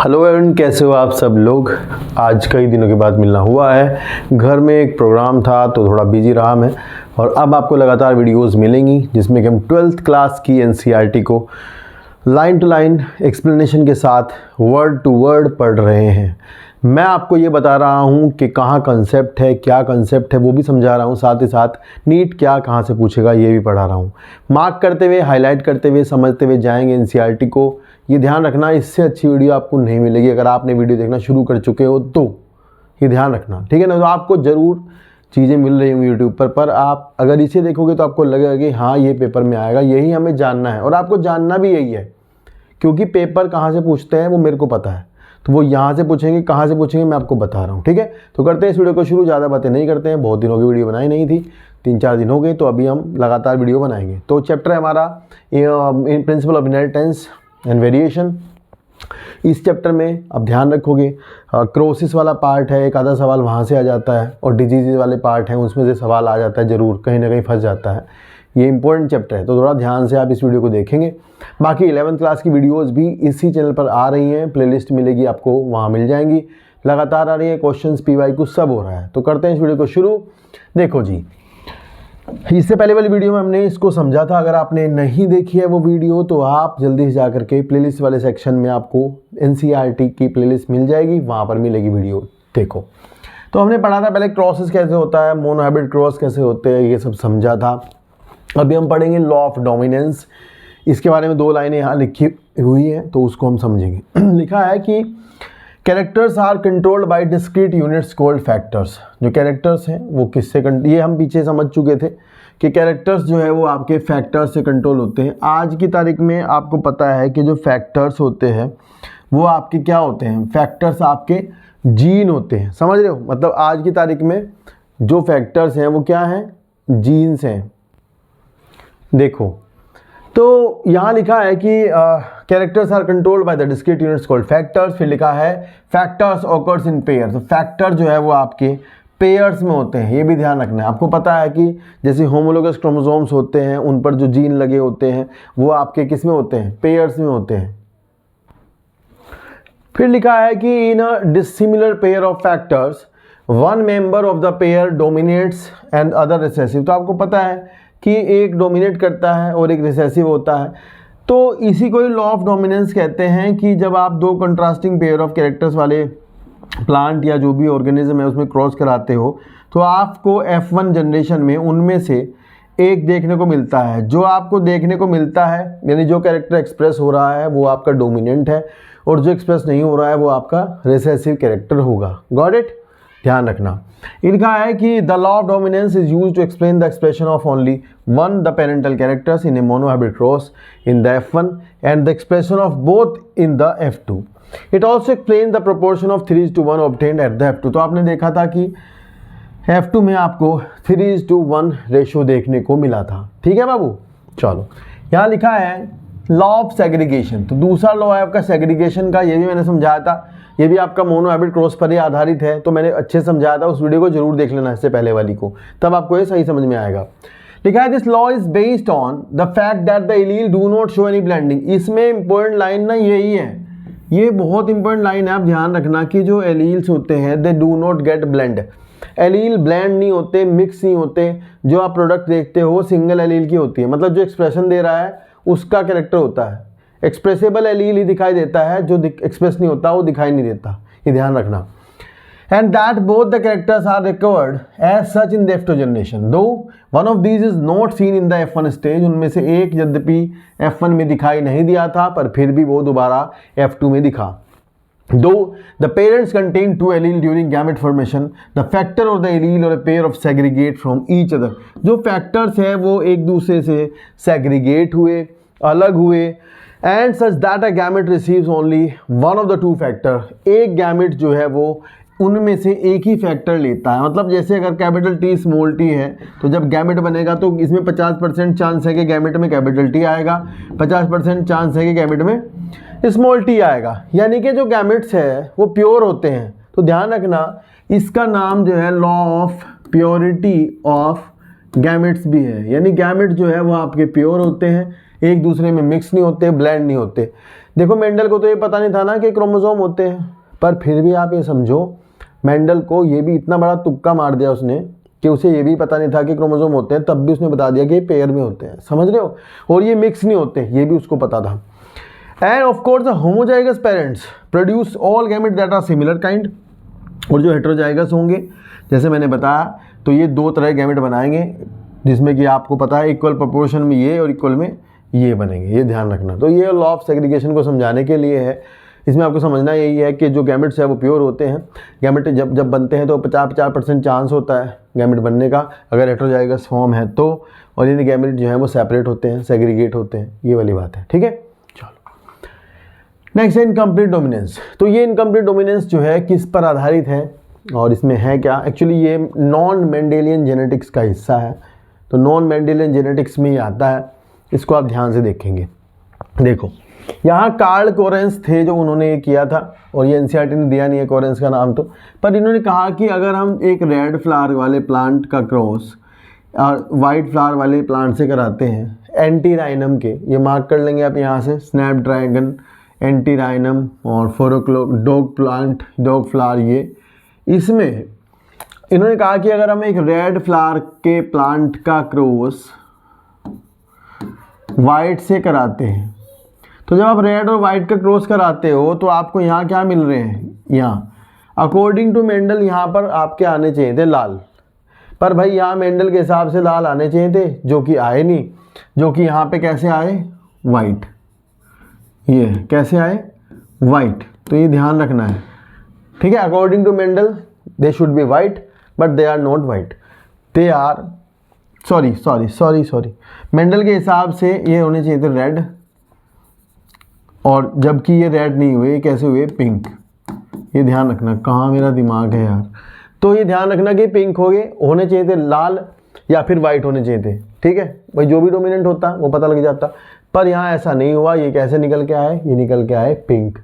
Hello everyone, कैसे हो आप सब लोग। आज कई दिनों के बाद मिलना हुआ है। घर में एक प्रोग्राम था तो थोड़ा बिजी रहा मैं, और अब आपको लगातार वीडियोस मिलेंगी जिसमें कि हम 12th क्लास की एनसीईआरटी को लाइन टू लाइन एक्सप्लेनेशन के साथ वर्ड टू वर्ड पढ़ रहे हैं। मैं आपको ये बता रहा हूँ कि कहाँ कंसेप्ट है, क्या कंसेप्ट है वो भी समझा रहा हूँ, साथ ही साथ नीट क्या कहाँ से पूछेगा ये भी पढ़ा रहा हूँ। मार्क करते हुए, हाईलाइट करते हुए, समझते हुए जाएंगे एनसीईआरटी को। ये ध्यान रखना, इससे अच्छी वीडियो आपको नहीं मिलेगी अगर आपने वीडियो देखना शुरू कर चुके हो तो। ये ध्यान रखना, ठीक है ना। तो आपको ज़रूर चीज़ें मिल रही होंगी यूट्यूब पर आप अगर इसे देखोगे तो आपको लगेगा कि हाँ ये पेपर में आएगा, यही हमें जानना है। और आपको जानना भी यही है, क्योंकि पेपर कहाँ से पूछते हैं वो मेरे को पता है। तो वो यहाँ से पूछेंगे, कहाँ से पूछेंगे मैं आपको बता रहा हूँ, ठीक है। तो करते हैं इस वीडियो को शुरू। ज़्यादा बातें नहीं करते हैं, बहुत दिनों की वीडियो बनाई नहीं थी, 3-4 दिन हो गए, तो अभी हम लगातार वीडियो बनाएंगे। तो चैप्टर है हमारा in principle of inheritance and variation. इस चैप्टर में अब ध्यान रखोगे, क्रोसिस वाला पार्ट है, एक आधा सवाल वहाँ से आ जाता है, और डिजीज़ वाले पार्ट हैं उसमें से सवाल आ जाता है, ज़रूर कहीं ना कहीं फंस जाता है। ये इंपॉर्टेंट चैप्टर है, तो थोड़ा ध्यान से आप इस वीडियो को देखेंगे। बाकी 11th क्लास की वीडियोस भी इसी चैनल पर आ रही हैं, प्लेलिस्ट मिलेगी आपको, वहाँ मिल जाएंगी, लगातार आ रही है। क्वेश्चंस PYQ सब हो रहा है। तो करते हैं इस वीडियो को शुरू। देखो जी, इससे पहले वाली वीडियो में हमने इसको समझा था। अगर आपने नहीं देखी है वो वीडियो तो आप जल्दी से जा करके प्लेलिस्ट वाले सेक्शन में आपको एनसीईआरटी की प्लेलिस्ट मिल जाएगी, वहाँ पर मिलेगी वीडियो, देखो। तो हमने पढ़ा था पहले क्रॉसेस कैसे होता है, मोनोहाइब्रिड क्रॉस कैसे होते हैं, ये सब समझा था। अभी हम पढ़ेंगे लॉ ऑफ डोमिनेंस। इसके बारे में 2 लाइनें यहाँ लिखी हुई हैं, तो उसको हम समझेंगे। लिखा है कि characters are controlled by discrete units called factors. जो कैरेक्टर्स हैं वो किससे ये हम पीछे समझ चुके थे कि कैरेक्टर्स जो है वो आपके फैक्टर्स से कंट्रोल होते हैं। आज की तारीख में आपको पता है कि जो फैक्टर्स होते हैं वो आपके क्या होते हैं, फैक्टर्स आपके जीन होते हैं, समझ रहे हो। मतलब आज की तारीख में जो फैक्टर्स हैं वो क्या हैं, जीन्स हैं। देखो, तो यहाँ लिखा है कि characters are controlled by the discrete units called factors. फिर लिखा है फैक्टर्स ऑकर्स इन पेयर्स। तो फैक्टर जो है वो आपके पेयर्स में होते हैं, ये भी ध्यान रखना है। आपको पता है कि जैसे होमोलोगस क्रोमोसोम्स होते हैं, उन पर जो जीन लगे होते हैं वो आपके किस में होते हैं, पेयर्स में होते हैं। फिर लिखा है कि in a dissimilar pair of factors one member of the pair dominates and other recessive. तो आपको पता है कि एक डोमिनेट करता है और एक रिसेसिव होता है। तो इसी को ही लॉ ऑफ डोमिनेंस कहते हैं कि जब आप 2 कंट्रास्टिंग पेयर ऑफ कैरेक्टर्स वाले प्लांट या जो भी ऑर्गेनिज्म है उसमें क्रॉस कराते हो तो आपको F1 जनरेशन में उनमें से एक देखने को मिलता है। जो आपको देखने को मिलता है, यानी जो कैरेक्टर एक्सप्रेस हो रहा है वो आपका डोमिनेंट है, और जो एक्सप्रेस नहीं हो रहा है वो आपका रिसेसिव कैरेक्टर होगा। गॉट इट, ध्यान रखना। इनका है कि the law of dominance is used to explain the expression of only one the parental characters in a monohybrid cross in the F1 and the expression of both in the F2। It also explain the proportion of 3:1 obtained at the F2। तो आपने देखा था कि F2 में आपको 3:1 ratio देखने को मिला था, ठीक है बाबू। चलो, यहाँ लिखा है लॉ ऑफ सेग्रीगेशन। तो दूसरा लॉ है आपका सेग्रीगेशन का, ये भी मैंने समझाया था। ये भी आपका मोनोहाइब्रिड क्रॉस पर ही आधारित है, तो मैंने अच्छे समझाया था। उस वीडियो को जरूर देख लेना, इससे पहले वाली को, तब आपको ये सही समझ में आएगा। लिखा है this law is based on the fact that the allele do not show any blending. इसमें इंपॉर्टेंट लाइन ना यही है, ये बहुत इंपॉर्टेंट लाइन है, आप ध्यान रखना कि जो एलील्स होते हैं they do not gate blend. Allele blend नहीं होते, मिक्स नहीं होते। जो आप प्रोडक्ट देखते हो सिंगल एलील की होती है, मतलब जो एक्सप्रेशन दे रहा है उसका कैरेक्टर होता है। एक्सप्रेसिबल एलील ही दिखाई देता है, जो एक्सप्रेस नहीं होता वो दिखाई नहीं देता, ये ध्यान रखना। And that both the characters are recovered as such in the F2 generation, though one of these is not seen in the F1 stage. उनमें से एक यद्यपि F1 में दिखाई नहीं दिया था, पर फिर भी वो दोबारा F2 में दिखा। दो the parents contain 2 allele during gamete formation, the factor और द एलील और pair of segregate from each other. जो फैक्टर्स है वो एक दूसरे से सेग्रीगेट हुए, अलग हुए, and such that a gamete receives only one of the 2 factor. एक गैमेट जो है वो उनमें से एक ही फैक्टर लेता है। मतलब जैसे अगर कैपिटल T स्मॉल t है, तो जब गैमेट बनेगा तो इसमें 50% चांस है कि गैमेट में कैपिटल T आएगा, 50% चांस है कि गैमेट में स्मॉल t आएगा। यानी कि जो गैमेट्स है वो प्योर होते हैं। तो ध्यान रखना, इसका नाम जो है law of purity of gametes भी है। यानी गैमेट जो है वो आपके प्योर होते हैं, एक दूसरे में मिक्स नहीं होते, ब्लेंड नहीं होते। देखो मेंडल को तो ये पता नहीं था ना कि क्रोमोसोम होते हैं, पर फिर भी आप ये समझो मेंडल को ये भी इतना बड़ा तुक्का मार दिया उसने कि उसे ये भी पता नहीं था कि क्रोमोसोम होते हैं, तब भी उसने बता दिया कि ये पेयर में होते हैं, समझ रहे हो, और ये मिक्स नहीं होते, ये भी उसको पता था। And of course the homozygous parents produce all gamete that are similar kind, और जो हेटेरोजाइगस होंगे जैसे मैंने बताया तो ये दो तरह के गैमेट बनाएंगे, जिसमें कि आपको पता है इक्वल प्रोपोर्शन में ये और इक्वल में ये बनेंगे, ये ध्यान रखना। तो ये लॉ ऑफ सेग्रीगेशन को समझाने के लिए है। इसमें आपको समझना यही है कि जो गैमेट्स है वो प्योर होते हैं। गैमेट जब बनते हैं तो 50% चांस होता है गैमेट बनने का अगर हेटेरोजाइगस फॉर्म है तो, और इन गैमेट जो है वो सेपरेट होते हैं, सेग्रीगेट होते हैं, ये वाली बात है, ठीक है। चलो नेक्स्ट है इनकम्प्लीट डोमिनेंस। तो ये इनकम्प्लीट डोमिनेंस जो है किस पर आधारित है और इसमें है क्या, एक्चुअली ये नॉन मेंडेलियन जेनेटिक्स का हिस्सा है। तो नॉन मेंडेलियन जेनेटिक्स में ही आता है, इसको आप ध्यान से देखेंगे। देखो यहाँ कार्ल कोरेंस थे जो उन्होंने ये किया था, और ये एनसीईआरटी ने दिया नहीं है कोरेंस का नाम तो, पर इन्होंने कहा कि अगर हम एक रेड फ्लावर वाले प्लांट का क्रॉस और वाइट फ्लावर वाले प्लांट से कराते हैं एंटीराइनम के, ये मार्क कर लेंगे आप यहाँ से, स्नैपड्रैगन, एंटीराइनम और डॉग फ्लावर, ये इसमें इन्होंने कहा कि अगर हम एक रेड फ्लावर के प्लांट का क्रॉस वाइट से कराते हैं, तो जब आप रेड और वाइट का क्रॉस कराते हो तो आपको यहाँ क्या मिल रहे हैं, यहाँ अकॉर्डिंग टू मेंडल यहाँ पर आपके आने चाहिए थे लाल, पर भाई यहाँ मेंडल के हिसाब से लाल आने चाहिए थे, जो कि आए नहीं, जो कि यहाँ पे कैसे आए, वाइट, ये कैसे आए, वाइट। तो ये ध्यान रखना है, ठीक है। According to Mendel they should be white but they are not white, they are sorry Mendel के हिसाब से ये होने चाहिए थे रेड, और जबकि ये रेड नहीं हुए, कैसे हुए, पिंक। ये ध्यान रखना, कहाँ मेरा दिमाग है यार। तो ये ध्यान रखना कि पिंक हो गए, होने चाहिए थे लाल या फिर वाइट होने चाहिए थे, ठीक है भाई। जो भी डोमिनेंट होता वो पता लग जाता, पर यहाँ ऐसा नहीं हुआ। ये कैसे निकल के आए, ये निकल के आए पिंक।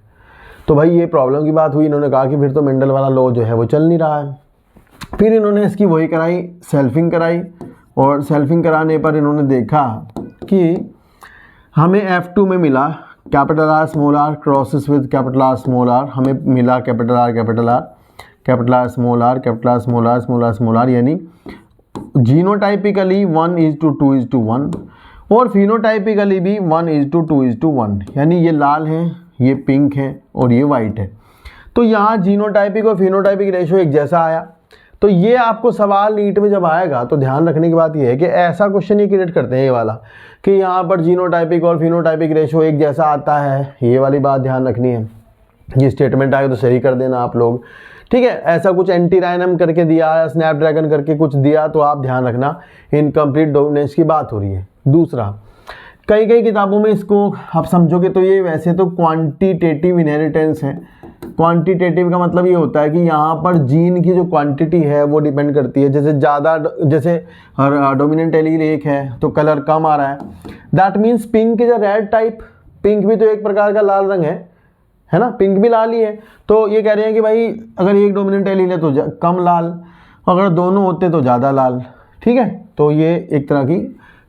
तो भाई ये प्रॉब्लम की बात हुई। इन्होंने कहा कि फिर तो मेंडल वाला लॉ जो है वो चल नहीं रहा है। फिर इन्होंने इसकी वही कराई, सेल्फिंग कराई, और सेल्फिंग कराने पर इन्होंने देखा कि हमें F2 में मिला capital R small r crosses with capital R small r, हमें मिला capital R capital R, capital R small r, capital R small r, small r small r, यानी जीनोटाइपिकली 1:2:1 और फिनोटाइपिकली भी 1:2:1, यानी ये लाल है, ये पिंक है और ये वाइट है। तो यहाँ जीनोटाइपिक और फिनोटाइपिक रेशो एक जैसा आया। तो ये आपको सवाल नीट में जब आएगा तो ध्यान रखने की बात ये है कि ऐसा क्वेश्चन ये क्रिएट करते हैं ये वाला कि यहाँ पर जीनोटाइपिक और फिनोटाइपिक रेशो एक जैसा आता है, ये वाली बात ध्यान रखनी है। ये स्टेटमेंट आएगा तो सही कर देना आप लोग, ठीक है। ऐसा कुछ एंटीराइनम करके दिया या स्नैपड्रैगन करके कुछ दिया तो आप ध्यान रखना इनकम्प्लीट डोमिनेंस की बात हो रही है। दूसरा, कई किताबों में इसको आप समझोगे तो ये वैसे तो क्वांटिटेटिव इनहेरिटेंस है। क्वांटिटेटिव का मतलब ये होता है कि यहाँ पर जीन की जो क्वांटिटी है वो डिपेंड करती है। जैसे ज़्यादा, जैसे डोमिनेंट एलील एक है तो कलर कम आ रहा है, that means pink is a red type. Pink भी तो एक प्रकार का लाल रंग है ना, पिंक भी लाल ही है। तो ये कह रहे हैं कि भाई अगर एक डोमिनेंट एलील है तो कम लाल, अगर दोनों होते तो ज़्यादा लाल, ठीक है। तो ये एक तरह की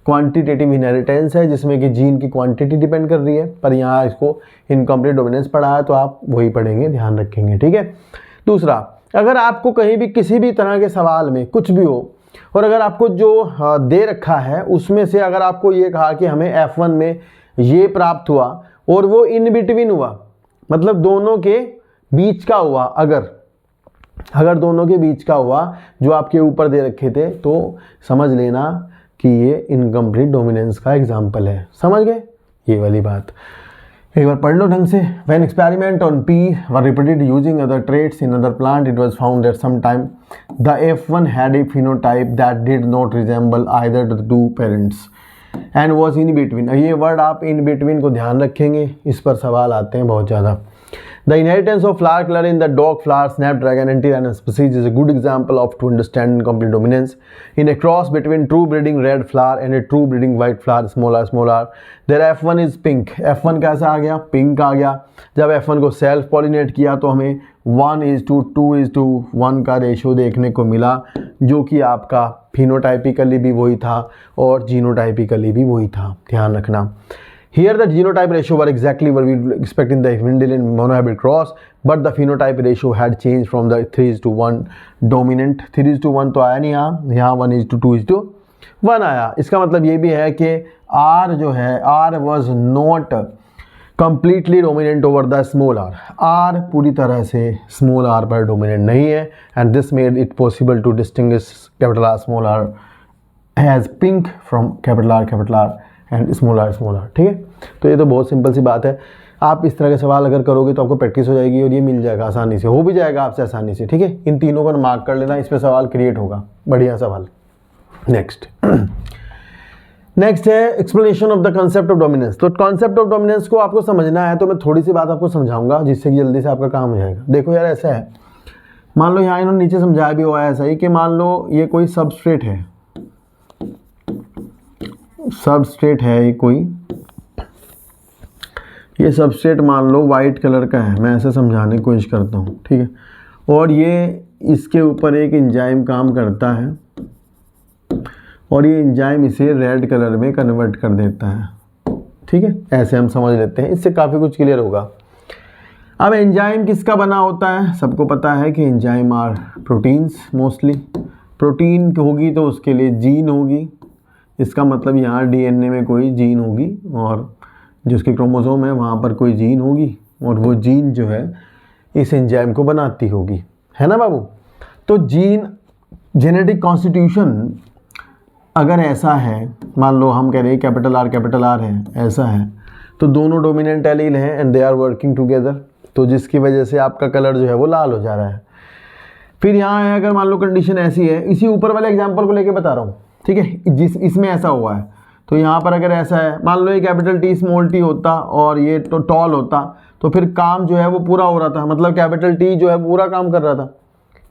क्वांटिटेटिव इनहेरिटेंस है जिसमें कि जीन की क्वांटिटी डिपेंड कर रही है, पर यहाँ इसको इनकम्प्लीट डोमिनेंस पढ़ा है तो आप वही पढ़ेंगे, ध्यान रखेंगे, ठीक है। दूसरा, अगर आपको कहीं भी किसी भी तरह के सवाल में कुछ भी हो और अगर आपको जो दे रखा है उसमें से अगर आपको ये कहा कि हमें F1 में ये प्राप्त हुआ और वो इन बिटवीन हुआ, मतलब दोनों के बीच का हुआ, अगर दोनों के बीच का हुआ जो आपके ऊपर दे रखे थे, तो समझ लेना कि ये इनकम्प्लीट डोमिनेंस का एग्जाम्पल है। समझ गए ये वाली बात, एक बार पढ़ लो ढंग से। When experiment on P were repeated using other traits in other plant, it was found that sometime the F1 had a phenotype that did not resemble either the two parents and was in between। ये word आप in between को ध्यान रखेंगे, इस पर सवाल आते हैं बहुत ज़्यादा। The inheritance of flower color in the dog flower, snapdragon, antirrhinum species is a good example of to understand incomplete dominance. In a cross between true breeding red flower and a true breeding white flower, small r, their F1 is pink। F1 कैसा आ गया, pink आ गया। जब F1 को self pollinate किया तो हमें 1:2:1 का ratio देखने को मिला, जो कि आपका फिनोटाइपिकली भी वही था और जीनोटाइपिकली भी वही था, ध्यान रखना। Here the genotype ratio were exactly what we expect in the Mendelian monohybrid cross, but the phenotype ratio had changed from the 3:1 dominant 3:1 तो आया नहीं, यहाँ 1:2:1 आया। इसका मतलब ये भी है कि R जो है R was not completely dominant over the small r। R पूरी तरह से small r पर dominant नहीं है, and this made it possible to distinguish capital R small r as pink from capital R and small R, ठीक है। तो ये तो बहुत सिंपल सी बात है। आप इस तरह के सवाल अगर करोगे तो आपको प्रैक्टिस हो जाएगी और ये मिल जाएगा आसानी से, हो भी जाएगा आपसे आसानी से, ठीक है। इन तीनों को मार्क कर लेना, इस पर सवाल क्रिएट होगा, बढ़िया सवाल। नेक्स्ट है explanation of the concept of dominance. तो कॉन्सेप्ट ऑफ डोमिनेंस को आपको समझना है तो मैं थोड़ी सी बात आपको समझाऊंगा जिससे कि जल्दी से आपका काम हो जाएगा। देखो यार, ऐसा है, मान लो यहाँ इन्होंने नीचे समझाया भी हुआ है ऐसा ही कि मान लो ये कोई सबस्ट्रेट है, सबस्ट्रेट है ये कोई, ये सबस्ट्रेट मान लो वाइट कलर का है, मैं ऐसे समझाने की कोशिश करता हूँ, ठीक है। और ये इसके ऊपर एक एंजाइम काम करता है और ये एंजाइम इसे रेड कलर में कन्वर्ट कर देता है, ठीक है। ऐसे हम समझ लेते हैं, इससे काफ़ी कुछ क्लियर होगा। अब एंजाइम किसका बना होता है, सबको पता है कि enzyme are proteins, mostly protein होगी तो उसके लिए जीन होगी। इसका मतलब यहाँ डीएनए में कोई जीन होगी और जो उसके क्रोमोसोम है वहाँ पर कोई जीन होगी और वो जीन जो है इस एंजाइम को बनाती होगी, है ना बाबू। तो जीन जेनेटिक कॉन्स्टिट्यूशन अगर ऐसा है, मान लो हम कह रहे हैं कैपिटल आर है, ऐसा है, तो दोनों डोमिनेंट एलील हैं and they are working together, तो जिसकी वजह से आपका कलर जो है वो लाल हो जा रहा है। फिर यहाँ है, अगर मान लो कंडीशन ऐसी है, इसी ऊपर वाले एग्जाम्पल को लेके बता रहा हूँ, ठीक है, जिस इसमें ऐसा हुआ है, तो यहाँ पर अगर ऐसा है, मान लो ये कैपिटल टी स्मॉल टी होता और ये तो टॉल होता, तो फिर काम जो है वो पूरा हो रहा था, मतलब कैपिटल टी जो है पूरा काम कर रहा था,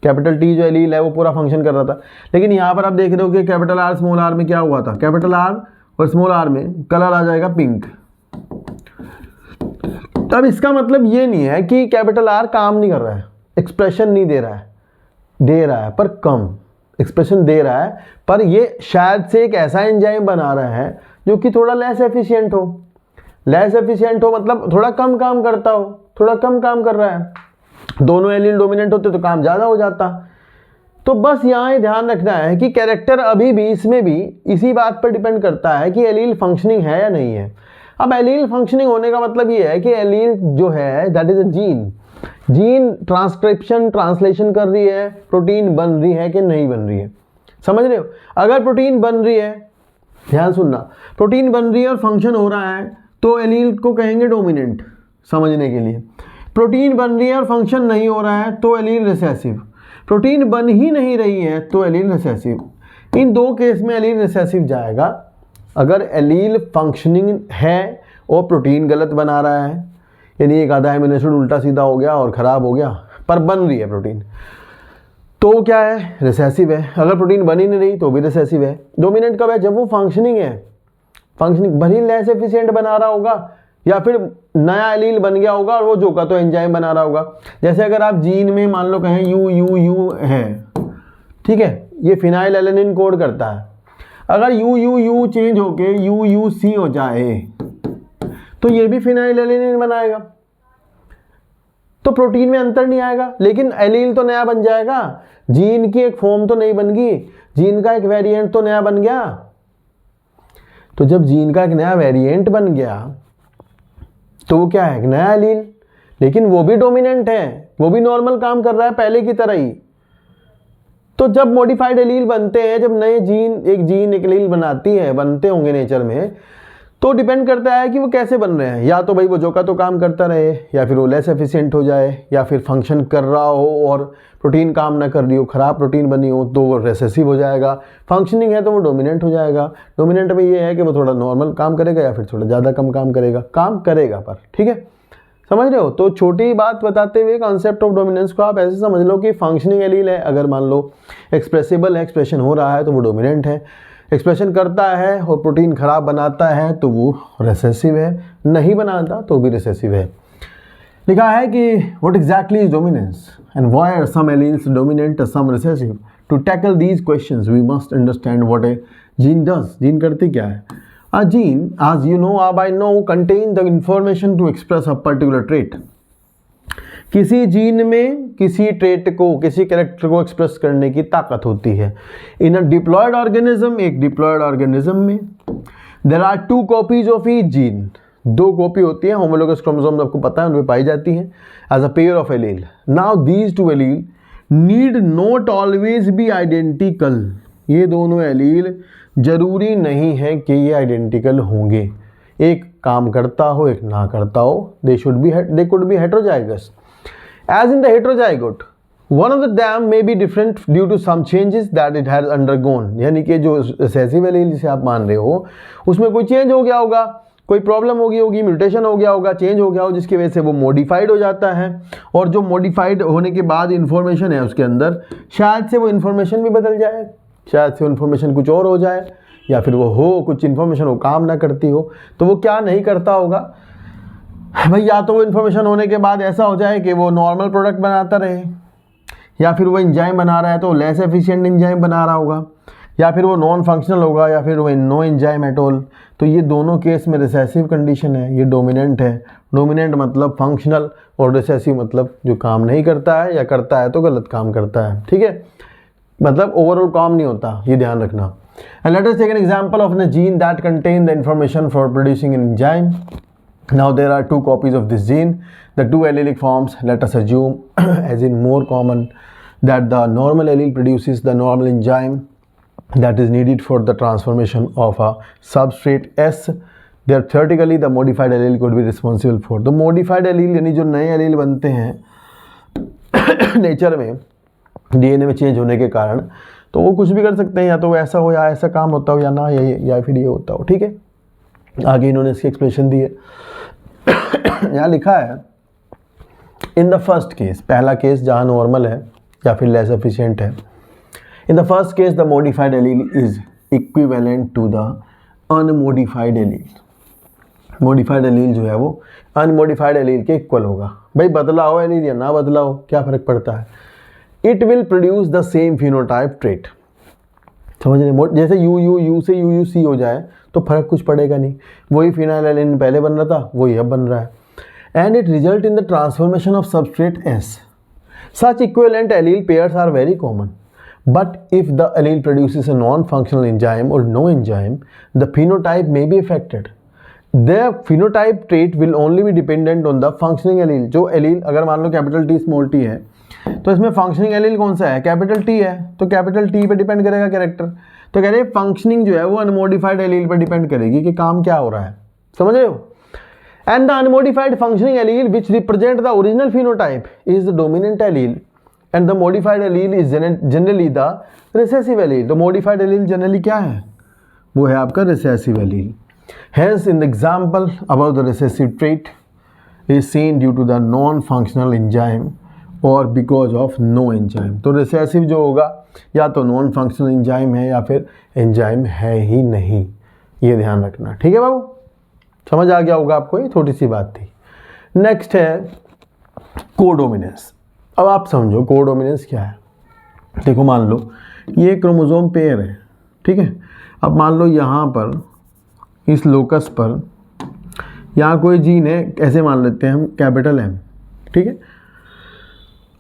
कैपिटल टी जो एलील है वो पूरा फंक्शन कर रहा था। लेकिन यहाँ पर आप देख रहे हो कि कैपिटल आर स्मॉल आर में क्या हुआ था, कैपिटल आर और स्मॉल आर में कलर आ जाएगा पिंक। तब इसका मतलब ये नहीं है कि कैपिटल आर काम नहीं कर रहा है, एक्सप्रेशन नहीं दे रहा है पर कम एक्सप्रेशन दे रहा है, पर ये शायद से एक ऐसा एंजाइम बना रहा है जो कि थोड़ा लेस एफिशिएंट हो, मतलब थोड़ा कम काम करता हो, थोड़ा कम काम कर रहा है। दोनों एलील डोमिनेंट होते तो काम ज़्यादा हो जाता। तो बस यहाँ ये ध्यान रखना है कि कैरेक्टर अभी भी इसमें भी इसी बात पर डिपेंड करता है कि एलील फंक्शनिंग है या नहीं है। अब एलील फंक्शनिंग होने का मतलब ये है कि एलील जो है that is a gene transcription translation कर रही है, प्रोटीन बन रही है कि नहीं बन रही है, समझ रहे हो। अगर प्रोटीन बन रही है, ध्यान सुनना, प्रोटीन बन रही है और फंक्शन हो रहा है तो एलील को कहेंगे डोमिनेंट, समझने के लिए। प्रोटीन बन रही है और फंक्शन नहीं हो रहा है तो एलील रिसेसिव, प्रोटीन बन ही नहीं रही है तो एलील रिसेसिव। इन दो केस में एलील रिसेसिव जाएगा। अगर एलील फंक्शनिंग है और प्रोटीन गलत बना रहा है, यानी एक आधा एमिनो एसिड उल्टा सीधा हो गया और ख़राब हो गया, पर बन रही है प्रोटीन, तो क्या है, रिसेसिव है। अगर प्रोटीन बन ही नहीं रही तो भी रिसेसिव है। डोमिनेंट कब है, जब वो फंक्शनिंग है, फंक्शनिंग भले लेस एफिशिएंट बना रहा होगा या फिर नया एलील बन गया होगा और वो जो का तो एंजाइम बना रहा होगा। जैसे अगर आप जीन में मान लो कहें यू है, ठीक है, ये फिनाइल एलेनिन कोड करता है। अगर यू चेंज होके यूसी हो जाए तो ये भी फिनाइल एलेनिन बनाएगा, तो प्रोटीन में अंतर नहीं आएगा, लेकिन एलील तो नया बन जाएगा। जीन की एक फॉर्म तो नहीं बन गई, जीन का एक वेरिएंट तो नया बन गया। तो जब जीन का एक नया वेरिएंट बन गया तो वो क्या है, एक नया एलील, लेकिन वो भी डोमिनेंट है, वो भी नॉर्मल काम कर रहा है पहले की तरह ही। तो जब मॉडिफाइड एलील बनते हैं, जब नए जीन एक एलील बनाती है, बनते होंगे नेचर में, तो डिपेंड करता है कि वो कैसे बन रहे हैं। या तो भाई वो जो का तो काम करता रहे, या फिर वो लेस एफिशिएंट हो जाए, या फिर फंक्शन कर रहा हो और प्रोटीन काम ना कर रही हो, ख़राब प्रोटीन बनी हो तो वो रेसेसिव हो जाएगा। फंक्शनिंग है तो वो डोमिनेंट हो जाएगा। डोमिनेंट में ये है कि वो थोड़ा नॉर्मल काम करेगा या फिर थोड़ा ज़्यादा कम काम करेगा पर, ठीक है, समझ रहे हो। तो छोटी बात बताते हुए कॉन्सेप्ट ऑफ डोमिनेंस को आप ऐसे समझ लो कि फंक्शनिंग एलील है, अगर मान लो एक्सप्रेसिबल है, एक्सप्रेशन हो रहा है तो वो डोमिनेंट है, एक्सप्रेशन करता है और प्रोटीन खराब बनाता है तो वो रिसेसिव है, नहीं बनाता तो भी रिसेसिव है। लिखा है कि what exactly is dominance and why are some alleles dominant some recessive. To tackle these questions we must understand what a gene does. Gene करती क्या है? A gene, as you know, by now, contain the information to express a particular trait. किसी gene में किसी trait को, किसी character को express करने की ताकत होती है। इन अ डिप्लॉयड ऑर्गेनिज्म, एक डिप्लॉयड ऑर्गेनिज्म में there are 2 copies of each gene, 2 copy होती है। होमोलोगस क्रोमोसोम आपको पता है उनमें पाई जाती हैं as a pair of allele. Now these 2 allele need not always be identical. ये दोनों एलील जरूरी नहीं है कि ये आइडेंटिकल होंगे, एक काम करता हो एक ना करता हो। They could be heterozygous as in the heterozygote, one of the them may be different due to some changes that it has undergone. यानी कि जो रिसेसिव एलील जिसे आप मान रहे हो उसमें कोई चेंज हो गया होगा, कोई प्रॉब्लम होगी, म्यूटेशन हो गया होगा, चेंज हो गया हो, जिसकी वजह से वो मॉडिफाइड हो जाता है। और जो मॉडिफाइड होने के बाद इन्फॉर्मेशन है उसके अंदर, शायद से वो इन्फॉर्मेशन भी बदल जाए, शायद से इन्फॉर्मेशन कुछ और हो जाए, या फिर वो हो कुछ इन्फॉर्मेशन वो काम ना करती हो। तो वो क्या नहीं करता होगा भाई, या तो वो इन्फॉर्मेशन होने के बाद ऐसा हो जाए कि वो नॉर्मल प्रोडक्ट बनाता रहे, या फिर वो एंजाइम बना रहा है तो लेस एफिशिएंट एंजाइम बना रहा होगा, या फिर वो नॉन फंक्शनल होगा, या फिर वो नो एंजाइम एट ऑल। तो ये दोनों केस में रिसेसिव कंडीशन है, ये डोमिनेंट है। डोमिनेंट मतलब फंक्शनल, और रिसेसिव मतलब जो काम नहीं करता है या करता है तो गलत काम करता है। ठीक है, मतलब ओवरऑल काम नहीं होता, ये ध्यान रखना। And let us take an example of a gene that contain the information for producing an enzyme. Now there are 2 copies of this gene, the 2 allelic forms. Let us assume as in more common that the normal allele produces the normal enzyme that is needed for the transformation of a substrate S. There theoretically the modified allele could be responsible for the modified allele, यानी जो नए allele बनते हैं nature में DNA में change होने के कारण, तो वो कुछ भी कर सकते हैं, या तो ऐसा हो या ऐसा काम होता हो, या ना या फिर ये होता हो। ठीक है, आगे इन्होंने इसकी एक्सप्लेनेशन दी है। यहाँ लिखा है इन द फर्स्ट केस, पहला केस जहाँ नॉर्मल है या फिर लेस एफिशिएंट है। In the first case the modified allele is equivalent to the unmodified allele. Modified allele जो है वो अनमोडिफाइड एलील के इक्वल होगा। भाई बदला हो एलील या ना बदला हो, क्या फ़र्क पड़ता है? It will produce the same phenotype trait. समझ रहे? जैसे यू से यू सी हो जाए तो फर्क कुछ पड़ेगा नहीं, वही फिनाइलएलानाइन पहले बन रहा था वही अब बन रहा है। And it result in the transformation of substrate S. Such equivalent allele pairs are very common, but if the allele produces a non functional enzyme or no enzyme, the phenotype may be affected. The phenotype trait will only be dependent on the functioning allele. जो allele अगर मान लो capital T small T है, तो इसमें functioning allele कौन सा है? कैपिटल टी है, तो कैपिटल टी पे डिपेंड करेगा कैरेक्टर। तो कह रहे हैं फंक्शनिंग जो है वो अनमोडिफाइड एलील पर डिपेंड करेगी कि काम क्या हो रहा है। समझ रहे हो? And the unmodified functioning allele which represent the original phenotype is the dominant allele, and the modified allele is generally the recessive allele. तो मॉडिफाइड एलील जनरली क्या है? वो है आपका recessive allele. Hence in the example about the recessive trait is seen due to the non-functional enzyme or because of no enzyme। तो recessive जो होगा या तो नॉन फंक्शनल एंजाइम है या फिर एंजाइम है ही नहीं, ये ध्यान रखना। ठीक है बाबू, समझ आ गया होगा आपको, ये थोड़ी सी बात थी। नेक्स्ट है कोडोमिनेंस। अब आप समझो कोडोमिनेंस क्या है। देखो मान लो ये क्रोमोसोम पेयर है, ठीक है। अब मान लो यहाँ पर इस लोकस पर यहाँ कोई जीन है, ऐसे मान लेते हैं हम कैपिटल एम, ठीक है,